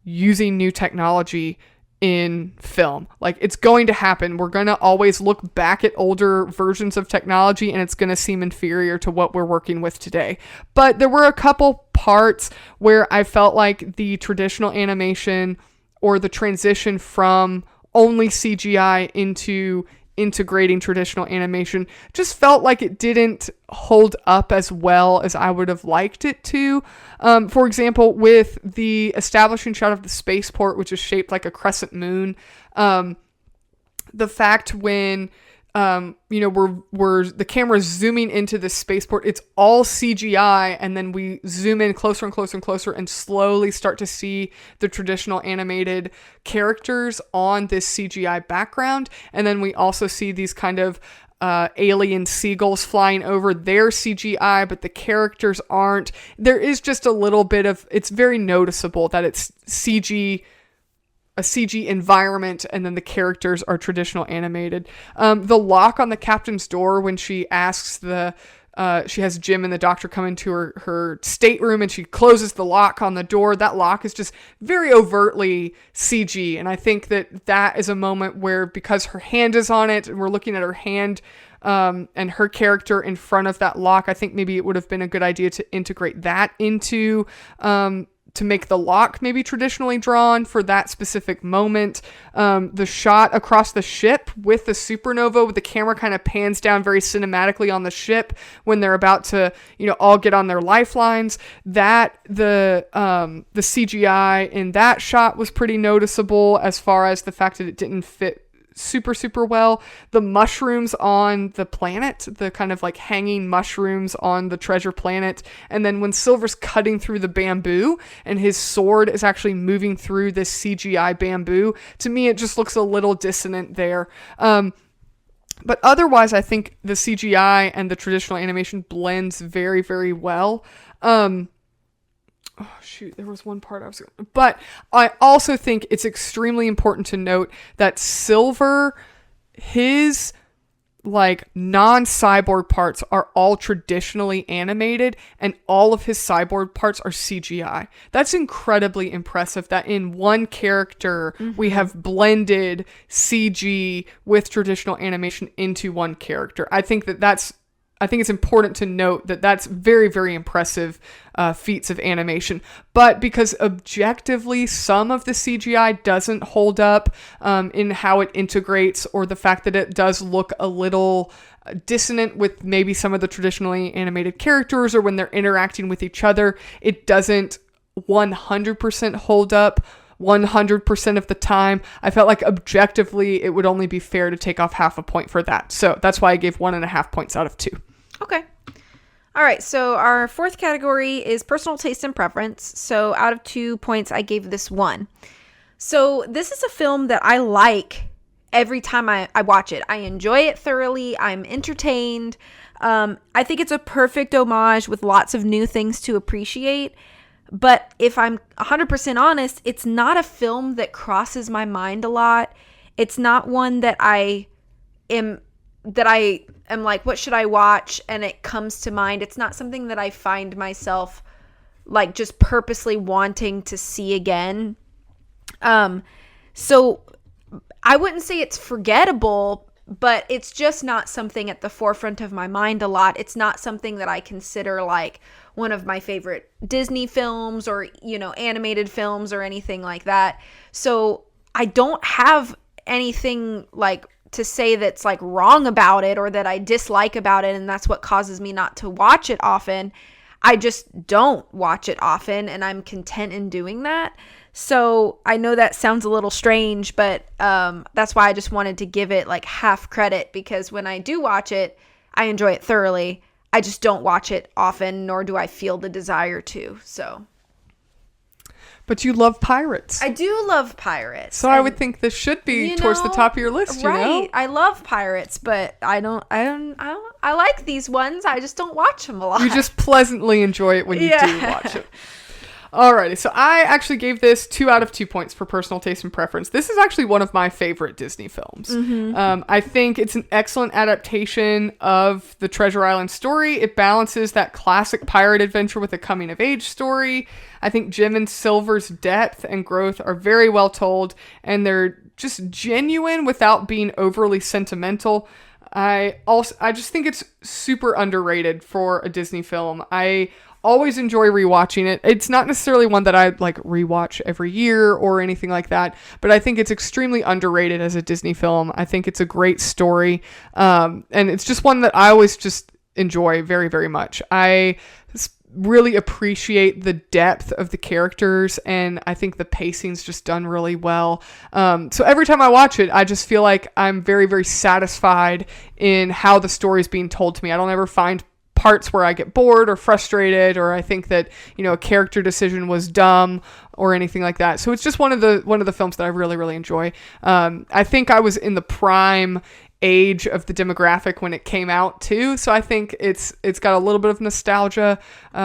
using new technology in film. Like, it's going to happen. We're going to always look back at older versions of technology and it's going to seem inferior to what we're working with today. But there were a couple parts where I felt like the traditional animation, or the transition from only CGI into integrating traditional animation just felt like it didn't hold up as well as I would have liked it to. For example, with the establishing shot of the spaceport, which is shaped like a crescent moon, the fact when we're the camera's zooming into the spaceport, it's all CGI, and then we zoom in closer and closer and closer and slowly start to see the traditional animated characters on this CGI background. And then we also see these kind of alien seagulls flying over their CGI, but the characters aren't. There is just a little bit of, it's very noticeable that it's a CG environment, and then the characters are traditional animated. The lock on the captain's door when she asks she has Jim and the doctor come into her stateroom, and she closes the lock on the door. That lock is just very overtly CG, and I think that is a moment where, because her hand is on it and we're looking at her hand and her character in front of that lock, I think maybe it would have been a good idea to integrate that into to make the lock maybe traditionally drawn for that specific moment. The shot across the ship with the supernova, with the camera kind of pans down very cinematically on the ship when they're about to, all get on their lifelines. That the CGI in that shot was pretty noticeable, as far as the fact that it didn't fit super well. The mushrooms on the planet, the kind of like hanging mushrooms on the treasure planet, and then when Silver's cutting through the bamboo and his sword is actually moving through this CGI bamboo, to me it just looks a little dissonant there. But otherwise, I think the CGI and the traditional animation blends very, very well. Oh shoot, there was one part but I also think it's extremely important to note that Silver, his like non-cyborg parts are all traditionally animated, and all of his cyborg parts are CGI. That's incredibly impressive that in one character we have blended CG with traditional animation into one character. I think it's important to note that that's very, very impressive feats of animation. But because objectively some of the CGI doesn't hold up in how it integrates, or the fact that it does look a little dissonant with maybe some of the traditionally animated characters, or when they're interacting with each other, it doesn't 100% hold up 100% of the time. I felt like objectively it would only be fair to take off half a point for that. So that's why I gave 1.5 points out of 2. Okay. All right. So our fourth category is personal taste and preference. So out of 2 points, I gave this 1. So this is a film that I like every time I watch it. I enjoy it thoroughly. I'm entertained. I think it's a perfect homage with lots of new things to appreciate. But if I'm 100% honest, it's not a film that crosses my mind a lot. It's not one that I am like, what should I watch? And it comes to mind. It's not something that I find myself like just purposely wanting to see again. So I wouldn't say it's forgettable, but it's just not something at the forefront of my mind a lot. It's not something that I consider like one of my favorite Disney films or, animated films or anything like that. So I don't have anything like to say that's like wrong about it or that I dislike about it, and that's what causes me not to watch it often. I just don't watch it often, and I'm content in doing that. So I know that sounds a little strange, but that's why I just wanted to give it like half credit, because when I do watch it, I enjoy it thoroughly. I just don't watch it often, nor do I feel the desire to. So. But you love pirates. I do love pirates. So I would think this should be towards the top of your list, right. I love pirates, but I like these ones. I just don't watch them a lot. You just pleasantly enjoy it when you do watch it. Alrighty, so I actually gave this 2 out of 2 points for personal taste and preference. This is actually one of my favorite Disney films. I think it's an excellent adaptation of the Treasure Island story. It balances that classic pirate adventure with a coming-of-age story. I think Jim and Silver's depth and growth are very well told, and they're just genuine without being overly sentimental. I just think it's super underrated for a Disney film. I always enjoy rewatching it. It's not necessarily one that I like rewatch every year or anything like that, but I think it's extremely underrated as a Disney film. I think it's a great story, and it's just one that I always just enjoy very, very much. I really appreciate the depth of the characters, and I think the pacing's just done really well. So every time I watch it, I just feel like I'm very, very satisfied in how the story is being told to me. I don't ever find parts where I get bored or frustrated, or I think that, you know, a character decision was dumb or anything like that. So it's just one of the films that I really, really enjoy. I think I was in the prime age of the demographic when it came out too, so I think it's got a little bit of nostalgia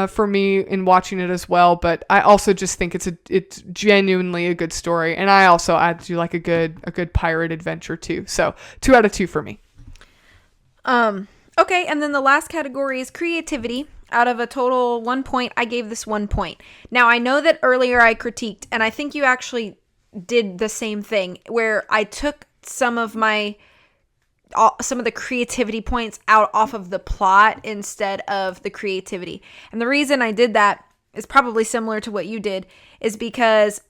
for me in watching it as well. But I also just think it's genuinely a good story, and I do like a good pirate adventure too. So 2 out of 2 for me. Okay, and then the last category is creativity. Out of a total 1 point, I gave this 1 point. Now, I know that earlier I critiqued, and I think you actually did the same thing, where I took some of the creativity points out off of the plot instead of the creativity. And the reason I did that is probably similar to what you did, is because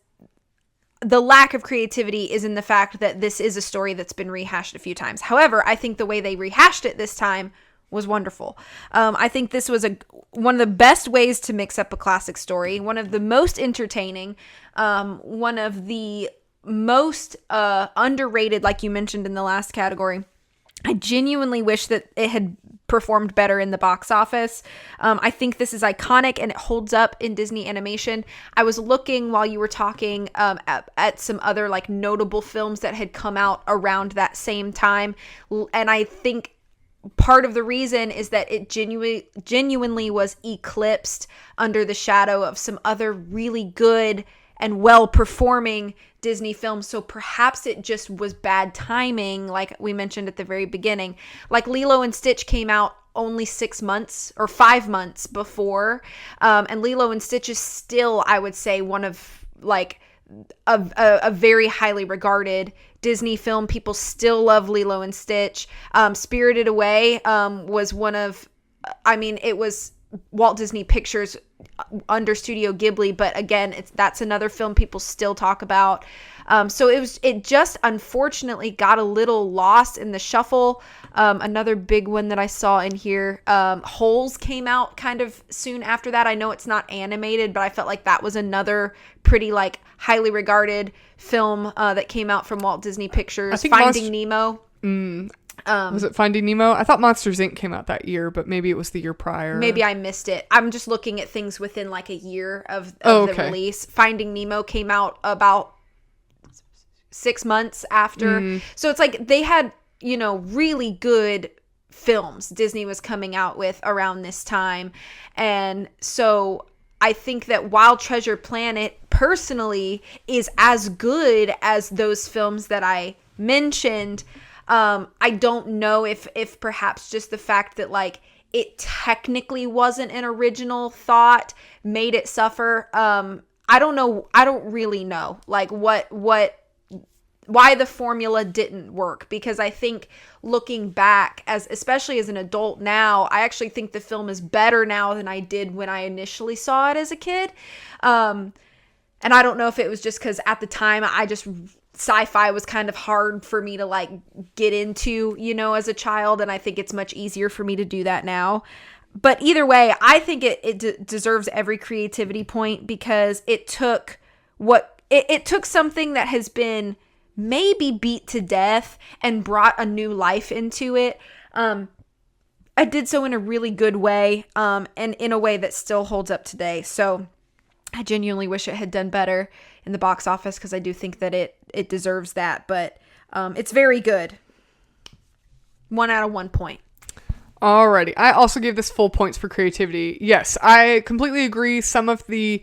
the lack of creativity is in the fact that this is a story that's been rehashed a few times. However, I think the way they rehashed it this time was wonderful. I think this was one of the best ways to mix up a classic story, one of the most entertaining, one of the most underrated, like you mentioned in the last category. I genuinely wish that it had performed better in the box office. I think this is iconic and it holds up in Disney animation. I was looking while you were talking at some other like notable films that had come out around that same time, and I think part of the reason is that it genuinely was eclipsed under the shadow of some other really good and well-performing Disney films. So perhaps it just was bad timing, like we mentioned at the very beginning. Like Lilo and Stitch came out only 6 months or 5 months before, and Lilo and Stitch is still, I would say, one of like a very highly regarded Disney film. People still love Lilo and Stitch. Spirited Away was one of, it was Walt Disney Pictures under Studio Ghibli, but again, that's another film people still talk about. So it just unfortunately got a little lost in the shuffle. Another big one that I saw in here, Holes came out kind of soon after that. I know it's not animated, but I felt like that was another pretty like highly regarded film that came out from Walt Disney Pictures. Finding Nemo. Was it Finding Nemo? I thought Monsters, Inc. came out that year, but maybe it was the year prior. Maybe I missed it. I'm just looking at things within like a year of the release. Finding Nemo came out about 6 months after. So it's like they had, really good films Disney was coming out with around this time. And so I think that while Treasure Planet personally is as good as those films that I mentioned, I don't know if perhaps just the fact that like it technically wasn't an original thought made it suffer. I don't know. I don't really know like why the formula didn't work, because I think looking back, especially as an adult now, I actually think the film is better now than I did when I initially saw it as a kid. And I don't know if it was just because at the time sci-fi was kind of hard for me to like get into, as a child. And I think it's much easier for me to do that now. But either way, I think it deserves every creativity point, because it took something that has been maybe beat to death and brought a new life into it. I did so in a really good way, and in a way that still holds up today. So I genuinely wish it had done better in the box office, because I do think that it deserves that. But it's very good. 1 out of 1 point. Alrighty. I also gave this full points for creativity. Yes, I completely agree. Some of the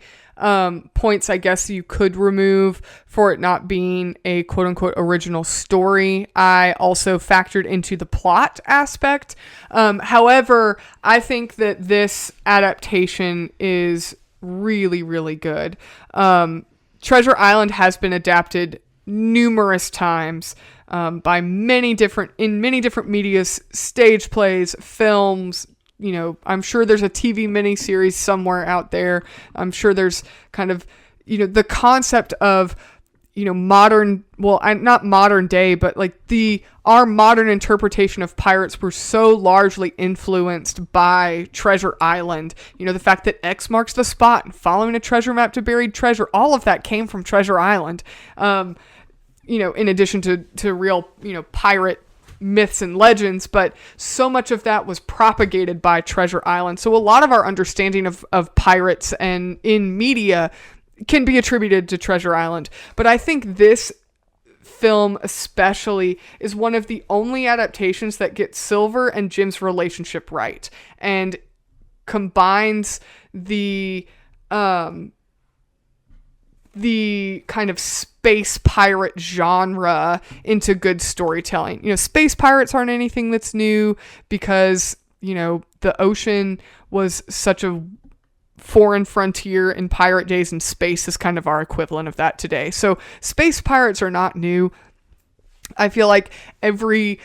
points I guess you could remove for it not being a quote unquote original story. I also factored into the plot aspect. However, I think that this adaptation is really, really good. Treasure Island has been adapted numerous times by many different medias, stage plays, films, I'm sure there's a TV miniseries somewhere out there. I'm sure there's kind of, the concept of, modern, not modern day, but like our modern interpretation of pirates were so largely influenced by Treasure Island. The fact that X marks the spot and following a treasure map to buried treasure, all of that came from Treasure Island. In addition to real, pirate myths and legends, but so much of that was propagated by Treasure Island. So a lot of our understanding of pirates and in media can be attributed to Treasure Island. But I think this film especially is one of the only adaptations that gets Silver and Jim's relationship right and combines the kind of space pirate genre into good storytelling. Space pirates aren't anything that's new because, the ocean was such a foreign frontier in pirate days, and space is kind of our equivalent of that today. So space pirates are not new. I feel like every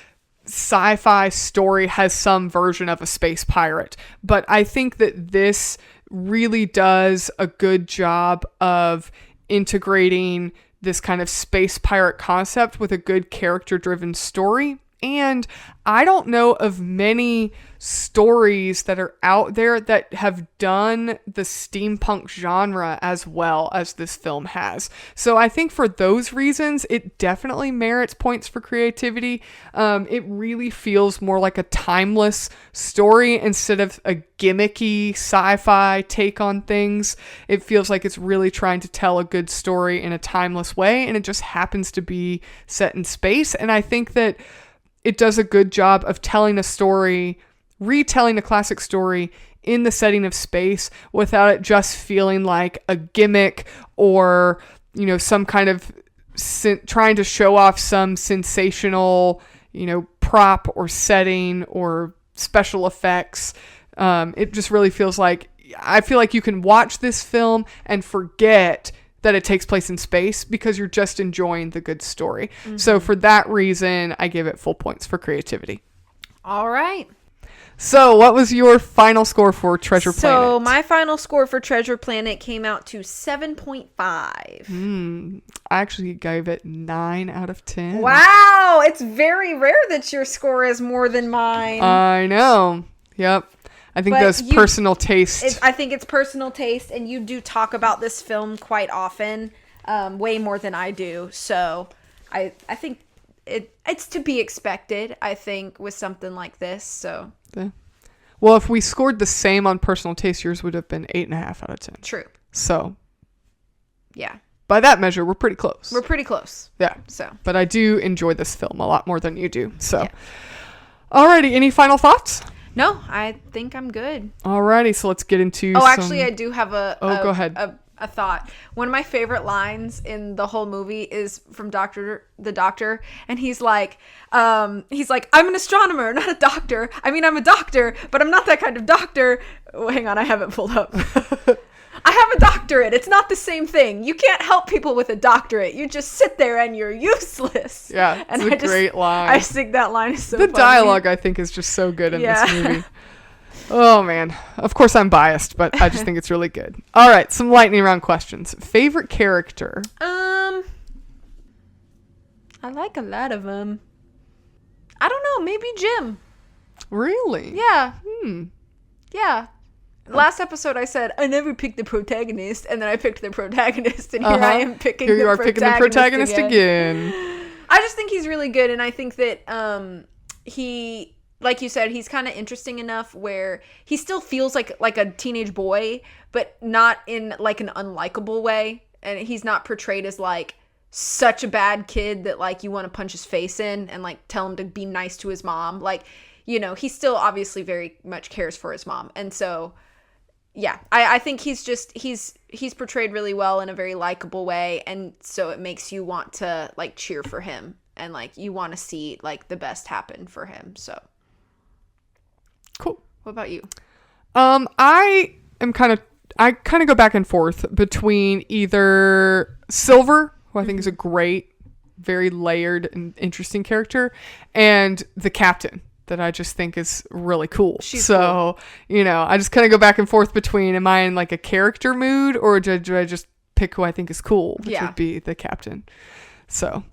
sci-fi story has some version of a space pirate, but I think that this really does a good job of integrating this kind of space pirate concept with a good character-driven story. And I don't know of many stories that are out there that have done the steampunk genre as well as this film has. So I think for those reasons, it definitely merits points for creativity. It really feels more like a timeless story instead of a gimmicky sci-fi take on things. It feels like it's really trying to tell a good story in a timeless way, and it just happens to be set in space. And I think that it does a good job of telling a story, retelling a classic story in the setting of space without it just feeling like a gimmick or, some kind of trying to show off some sensational, prop or setting or special effects. It just really feels like, I feel like you can watch this film and forget that it takes place in space because you're just enjoying the good story. Mm-hmm. So for that reason, I give it full points for creativity. All right. So what was your final score for Treasure Planet? So my final score for Treasure Planet came out to 7.5. I actually gave it 9 out of 10. Wow. It's very rare that your score is more than mine. I know. Yep. I think that's personal taste. I think it's personal taste, and you do talk about this film quite often, way more than I do. So I think it's to be expected, I think, with something like this. So yeah. Well, if we scored the same on personal taste, yours would have been 8.5 out of 10. True. So yeah. By that measure, we're pretty close. Yeah. So. But I do enjoy this film a lot more than you do. So. Yeah. Alrighty, any final thoughts? No, I think I'm good. Alrighty, so let's get into actually, I do have go ahead. A thought. One of my favorite lines in the whole movie is from the doctor, and he's like, I'm an astronomer, not a doctor. I mean, I'm a doctor, but I'm not that kind of doctor. Oh, hang on, I have it pulled up. I have a doctorate. It's not the same thing. You can't help people with a doctorate. You just sit there and you're useless. Yeah, it's a great line. I think that line is so funny. The dialogue, I think, is just so good in this movie. Oh, man. Of course, I'm biased, but I just think it's really good. All right, some lightning round questions. Favorite character? I like a lot of them. I don't know. Maybe Jim. Really? Yeah. Yeah. Last episode I said I never picked the protagonist, and then I picked the protagonist, and here I am picking the protagonist. Picking the protagonist again. I just think he's really good, and I think that he, like you said, he's kind of interesting enough where he still feels like a teenage boy, but not in like an unlikable way, and he's not portrayed as like such a bad kid that like you want to punch his face in and like tell him to be nice to his mom. Like, he still obviously very much cares for his mom, and so. Yeah, I think he's portrayed really well in a very likable way, and so it makes you want to like cheer for him and like you want to see like the best happen for him. So cool. What about you? I kind of go back and forth between either Silver, who I think is a great, very layered and interesting character, and the captain. that I just think is really cool. She's so, you know, I just kind of go back and forth between, am I in like a character mood, or do I just pick who I think is cool, which would be the captain. So,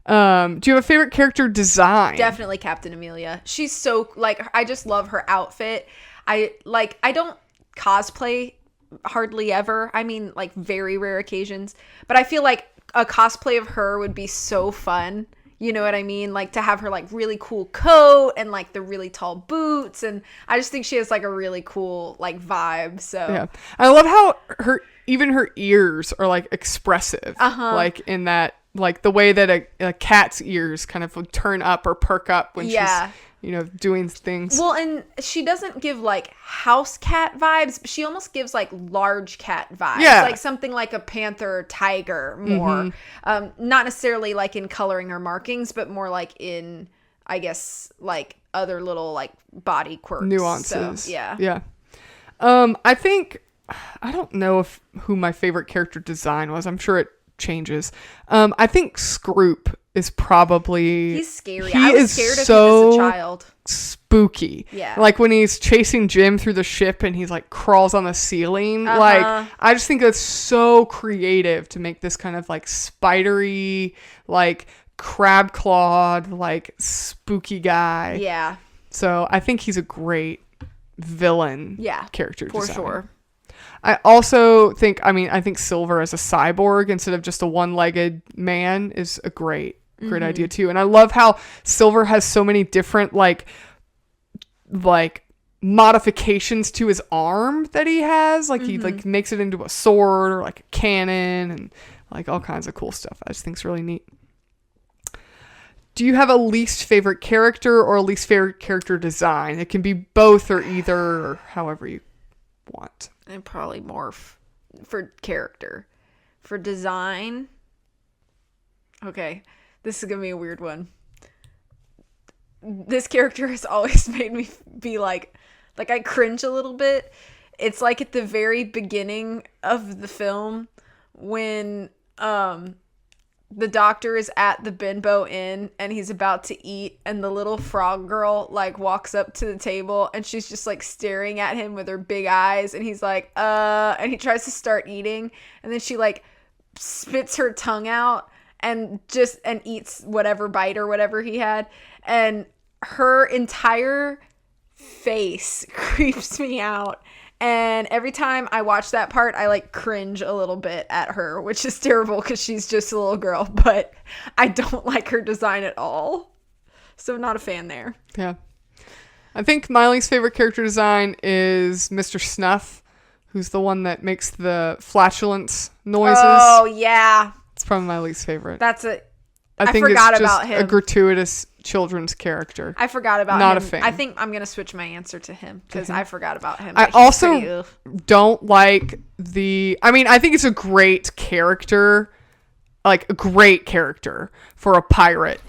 do you have a favorite character design? Definitely Captain Amelia. She's so, like, I just love her outfit. I don't cosplay hardly ever. I mean, like, very rare occasions. But I feel like a cosplay of her would be so fun. You know what I mean? Like, to have her, like, really cool coat and, like, the really tall boots. And I just think she has, like, a really cool, like, vibe. So yeah, I love how even her ears are, like, expressive. Like, in that, like, the way that a cat's ears kind of would turn up or perk up when she's, you know, doing things. Well, and she doesn't give, like, house cat vibes, but she almost gives, like, large cat vibes. Yeah. Like something like a panther or tiger more. Not necessarily, like, in coloring or markings, but more, like, in, I guess, like, other little, like, body quirks. Nuances. So, yeah. Yeah. I think, I don't know who my favorite character design was. I'm sure it changes. I think Scroop is probably... He's scary. I was scared of him as a child. Spooky. Yeah. Like when he's chasing Jim through the ship and he's like crawls on the ceiling. Like, I just think that's so creative to make this kind of like spidery, like crab clawed, like spooky guy. Yeah. So I think he's a great villain character for design. sure. I also think, I think Silver as a cyborg instead of just a one-legged man is a great idea too. And I love how Silver has so many different like modifications to his arm that he has. Like he like makes it into a sword or like a cannon and like all kinds of cool stuff. I just think it's really neat. Do you have a least favorite character or a least favorite character design? It can be both or either or however you want. And probably more for character. For design. Okay. This is going to be a weird one. This character has always made me be like I cringe a little bit. It's like at the very beginning of the film when the doctor is at the Benbow Inn and he's about to eat and the little frog girl like walks up to the table and she's just like staring at him with her big eyes and he's like and he tries to start eating and then she like spits her tongue out and eats whatever bite or whatever he had, and her entire face creeps me out. And every time I watch that part, I like cringe a little bit at her, which is terrible because she's just a little girl, but I don't like her design at all. So not a fan there. Yeah. I think my least favorite character design is Mr. Snuff, who's the one that makes the flatulence noises. Oh, yeah. It's probably my least favorite. That's it. I think forgot it's just about him. a gratuitous children's character. I forgot about him. Not a fan. I think I'm going to switch my answer to him because I forgot about him. I also don't like I think it's a great character, like a great character for a pirate,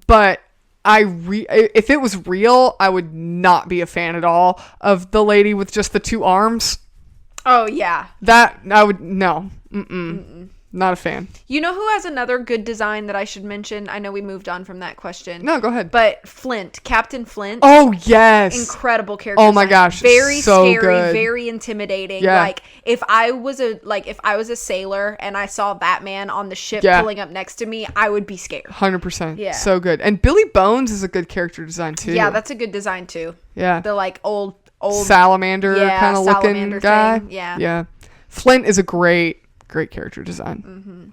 but if it was real, I would not be a fan at all of the lady with just the two arms. Oh, yeah. That, I would, no. Not a fan. You know who has another good design that I should mention? I know we moved on from that question. No, go ahead. But Flint, Captain Flint. Oh, yes. Incredible character. Oh my gosh. Very so scary, good. very intimidating. Yeah. Like if I was a sailor and I saw that man on the ship pulling up next to me, I would be scared. 100%. Yeah. So good. And Billy Bones is a good character design too. Yeah, that's a good design too. Yeah. The like old salamander kind of looking guy. Thing. Yeah. Yeah. Flint is a great character design.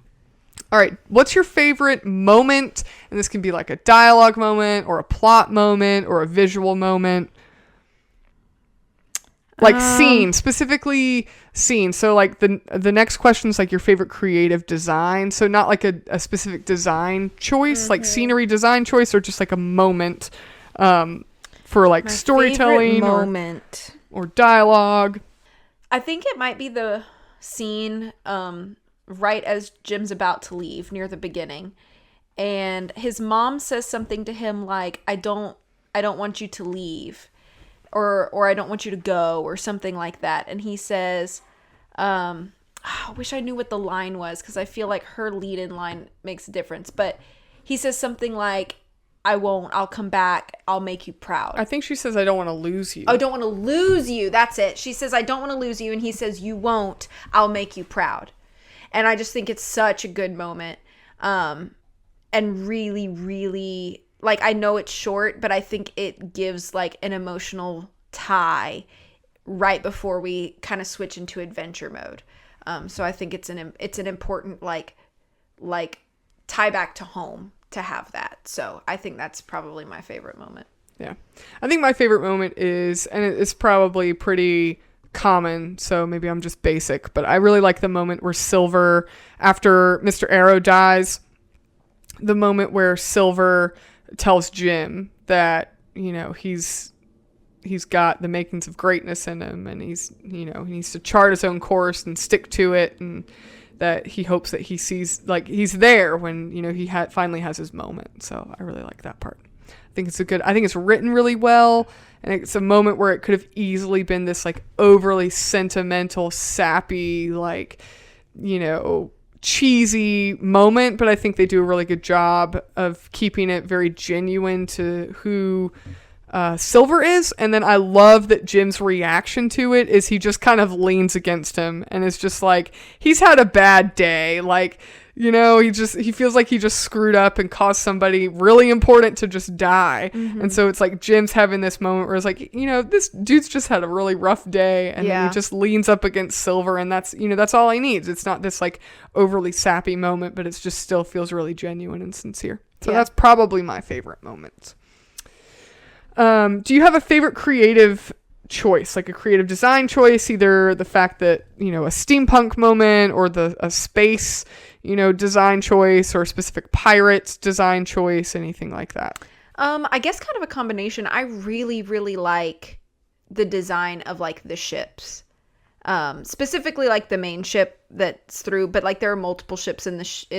All right, what's your favorite moment? And this can be like a dialogue moment or a plot moment or a visual moment. Like scene, specifically scene. So like the next question is like your favorite creative design. So not like a specific design choice, like scenery design choice, or just like a moment for like storytelling moment or dialogue. I think it might be the scene right as Jim's about to leave near the beginning, and his mom says something to him like I don't want you to leave, or I don't want you to go, or something like that, and he says I wish I knew what the line was because I feel like her lead-in line makes a difference, but he says something like I won't. I'll come back. I'll make you proud. I think she says, I don't want to lose you. I don't want to lose you. That's it. She says, I don't want to lose you. And he says, you won't. I'll make you proud. And I just think it's such a good moment. And really, really, like, I know it's short, but I think it gives like an emotional tie right before we kind of switch into adventure mode. So I think it's an important like tie back to home to have that. So I think that's probably my favorite moment. Yeah. I think my favorite moment is, and it's probably pretty common, so maybe I'm just basic, but I really like the moment where Silver, after Mr. Arrow dies, the moment where Silver tells Jim that, you know, he's got the makings of greatness in him, and he needs to chart his own course and stick to it, and that he hopes that he sees, like, he's there when, you know, he finally has his moment. So I really like that part. I think it's written really well, and it's a moment where it could have easily been this like overly sentimental, sappy, like, you know, cheesy moment, but I think they do a really good job of keeping it very genuine to who Silver is. And then I love that Jim's reaction to it is he just kind of leans against him and is just like, he's had a bad day, like, you know, he feels like he just screwed up and caused somebody really important to just die. Mm-hmm. And so it's like Jim's having this moment where it's like, you know, this dude's just had a really rough day, and he just leans up against Silver, and that's, you know, that's all he needs. It's not this like overly sappy moment, but it just still feels really genuine and sincere. So that's probably my favorite moment. Do you have a favorite creative choice, like a creative design choice, either the fact that, you know, a steampunk moment, or a space, you know, design choice, or a specific pirates design choice, anything like that? I guess kind of a combination. I really, really like the design of like the ships. Specifically like the main ship that's through, but like there are multiple ships in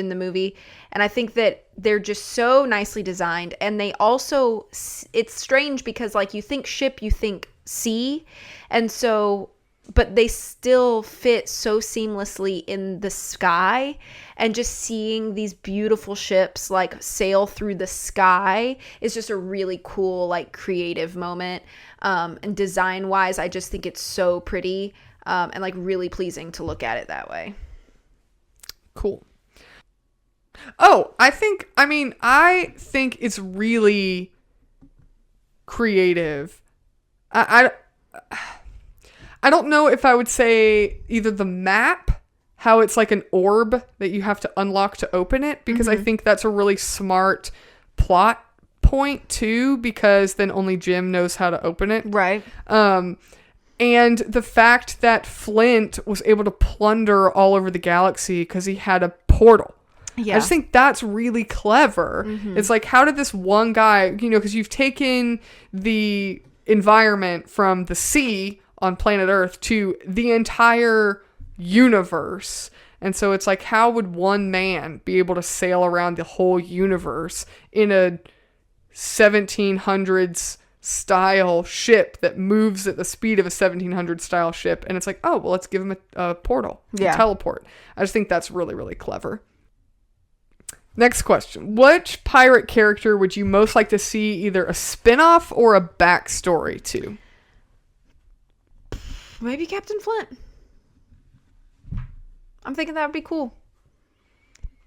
the movie, and I think that they're just so nicely designed. And they also, it's strange because like you think ship, you think sea, and so, but they still fit so seamlessly in the sky, and just seeing these beautiful ships like sail through the sky is just a really cool like creative moment. And design wise, I just think it's so pretty. And like really pleasing to look at it that way. Cool. Oh, I think it's really creative. I don't know if I would say either the map, how it's like an orb that you have to unlock to open it, because I think that's a really smart plot point too, because then only Jim knows how to open it. Right. And the fact that Flint was able to plunder all over the galaxy because he had a portal. Yeah. I just think that's really clever. Mm-hmm. It's like, how did this one guy, you know, because you've taken the environment from the sea on planet Earth to the entire universe. And so it's like, how would one man be able to sail around the whole universe in a 1700s style ship that moves at the speed of a 1700 style ship? And it's like, oh, well, let's give him a portal, a teleport. I just think that's really, really clever. Next question. Which pirate character would you most like to see either a spin-off or a backstory to? Maybe Captain Flint. I'm thinking that would be cool.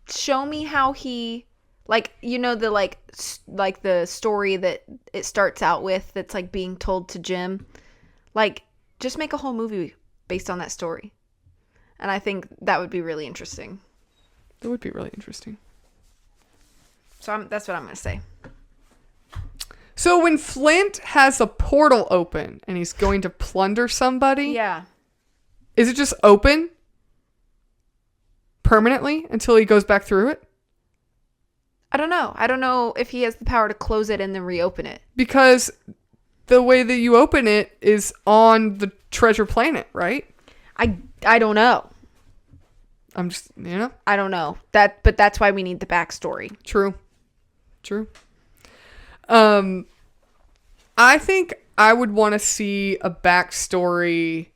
Show me how he, like, you know, the like the story that it starts out with that's like being told to Jim. Like, just make a whole movie based on that story. And I think that would be really interesting. It would be really interesting. So that's what I'm going to say. So when Flint has a portal open and he's going to plunder somebody. Yeah. Is it just open permanently until he goes back through it? I don't know. I don't know if he has the power to close it and then reopen it. Because the way that you open it is on the treasure planet, right? I don't know. I'm just, you know. I don't know. But that's why we need the backstory. True. I think I would want to see a backstory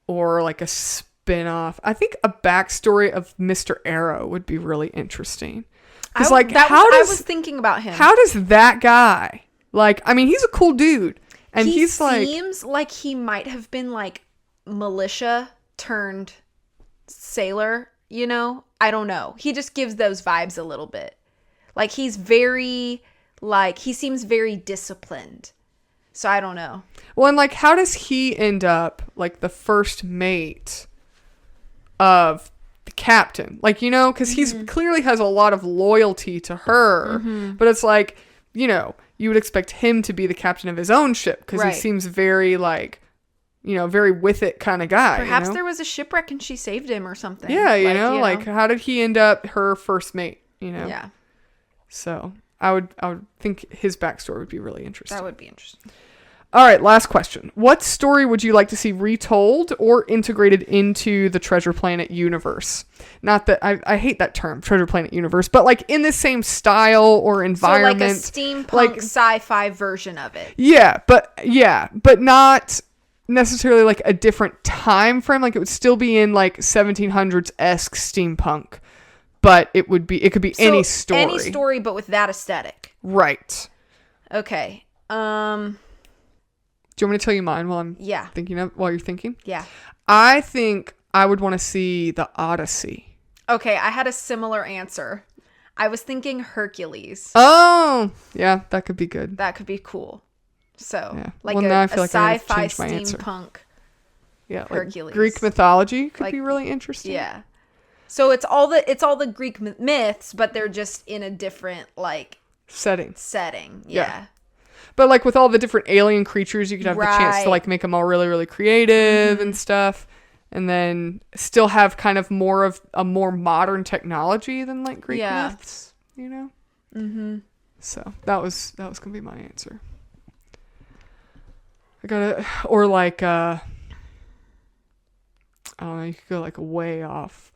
or like a spin-off. I think a backstory of Mr. Arrow would be really interesting. Because like, I was thinking about him. How does that guy, like, I mean, he's a cool dude, and he he's like, seems like he might have been like militia turned sailor, you know? I don't know. He just gives those vibes a little bit. Like he's very, like, he seems very disciplined. So I don't know. Well, and like, how does he end up like the first mate of the captain? Like, you know, because he's clearly has a lot of loyalty to her, but it's like, you know, you would expect him to be the captain of his own ship because he seems very like, you know, very with it kind of guy. Perhaps you know? there was a shipwreck and she saved him or something. Yeah, you know, like how did he end up her first mate? You know. Yeah. So I would think his backstory would be really interesting. That would be interesting. All right, last question. What story would you like to see retold or integrated into the Treasure Planet universe? Not that I hate that term, Treasure Planet universe, but like in the same style or environment. So like a steampunk sci-fi version of it. Yeah, but not necessarily like a different time frame. Like it would still be in like 1700s-esque steampunk, but it could be any story. Any story, but with that aesthetic. Right. Okay. Do you want me to tell you mine while while you're thinking? Yeah. I think I would want to see the Odyssey. Okay, I had a similar answer. I was thinking Hercules. Oh, yeah, that could be good. That could be cool. So, yeah. like now I feel a like I sci-fi have to change my answer. steampunk Yeah, Hercules. Like Greek mythology could Like, be really interesting. Yeah. So it's all the Greek myths, but they're just in a different like setting. Yeah. But like with all the different alien creatures, you could have the chance to like make them all really, really creative and stuff, and then still have kind of more of a more modern technology than like Greek myths, you know. Mm-hmm. So that was gonna be my answer. Or like I don't know, you could go like way off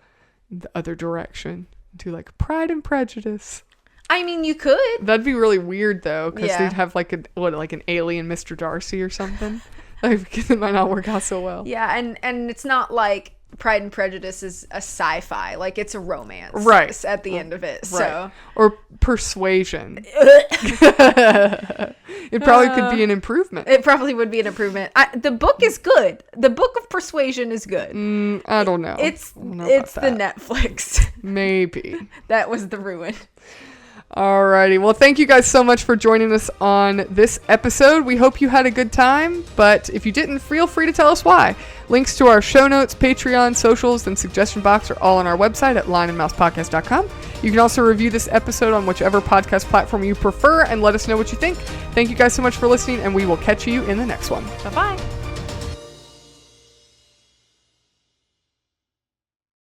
the other direction to like Pride and Prejudice. I mean, you could. That'd be really weird though, because they'd have like an alien Mr. Darcy or something. Like it might not work out so well. Yeah, and it's not like Pride and Prejudice is a sci-fi, like it's a romance, right? At the end of it, right. So or Persuasion. It probably could be an improvement. It probably would be an improvement. The book is good. The Book of Persuasion is good. I don't know. It's the Netflix. Maybe that was the ruin. Alrighty. Well, thank you guys so much for joining us on this episode. We hope you had a good time, but if you didn't, feel free to tell us why. Links to our show notes, Patreon, socials, and suggestion box are all on our website at lionandmousepodcast.com. You can also review this episode on whichever podcast platform you prefer and let us know what you think. Thank you guys so much for listening, and we will catch you in the next one. Bye-bye.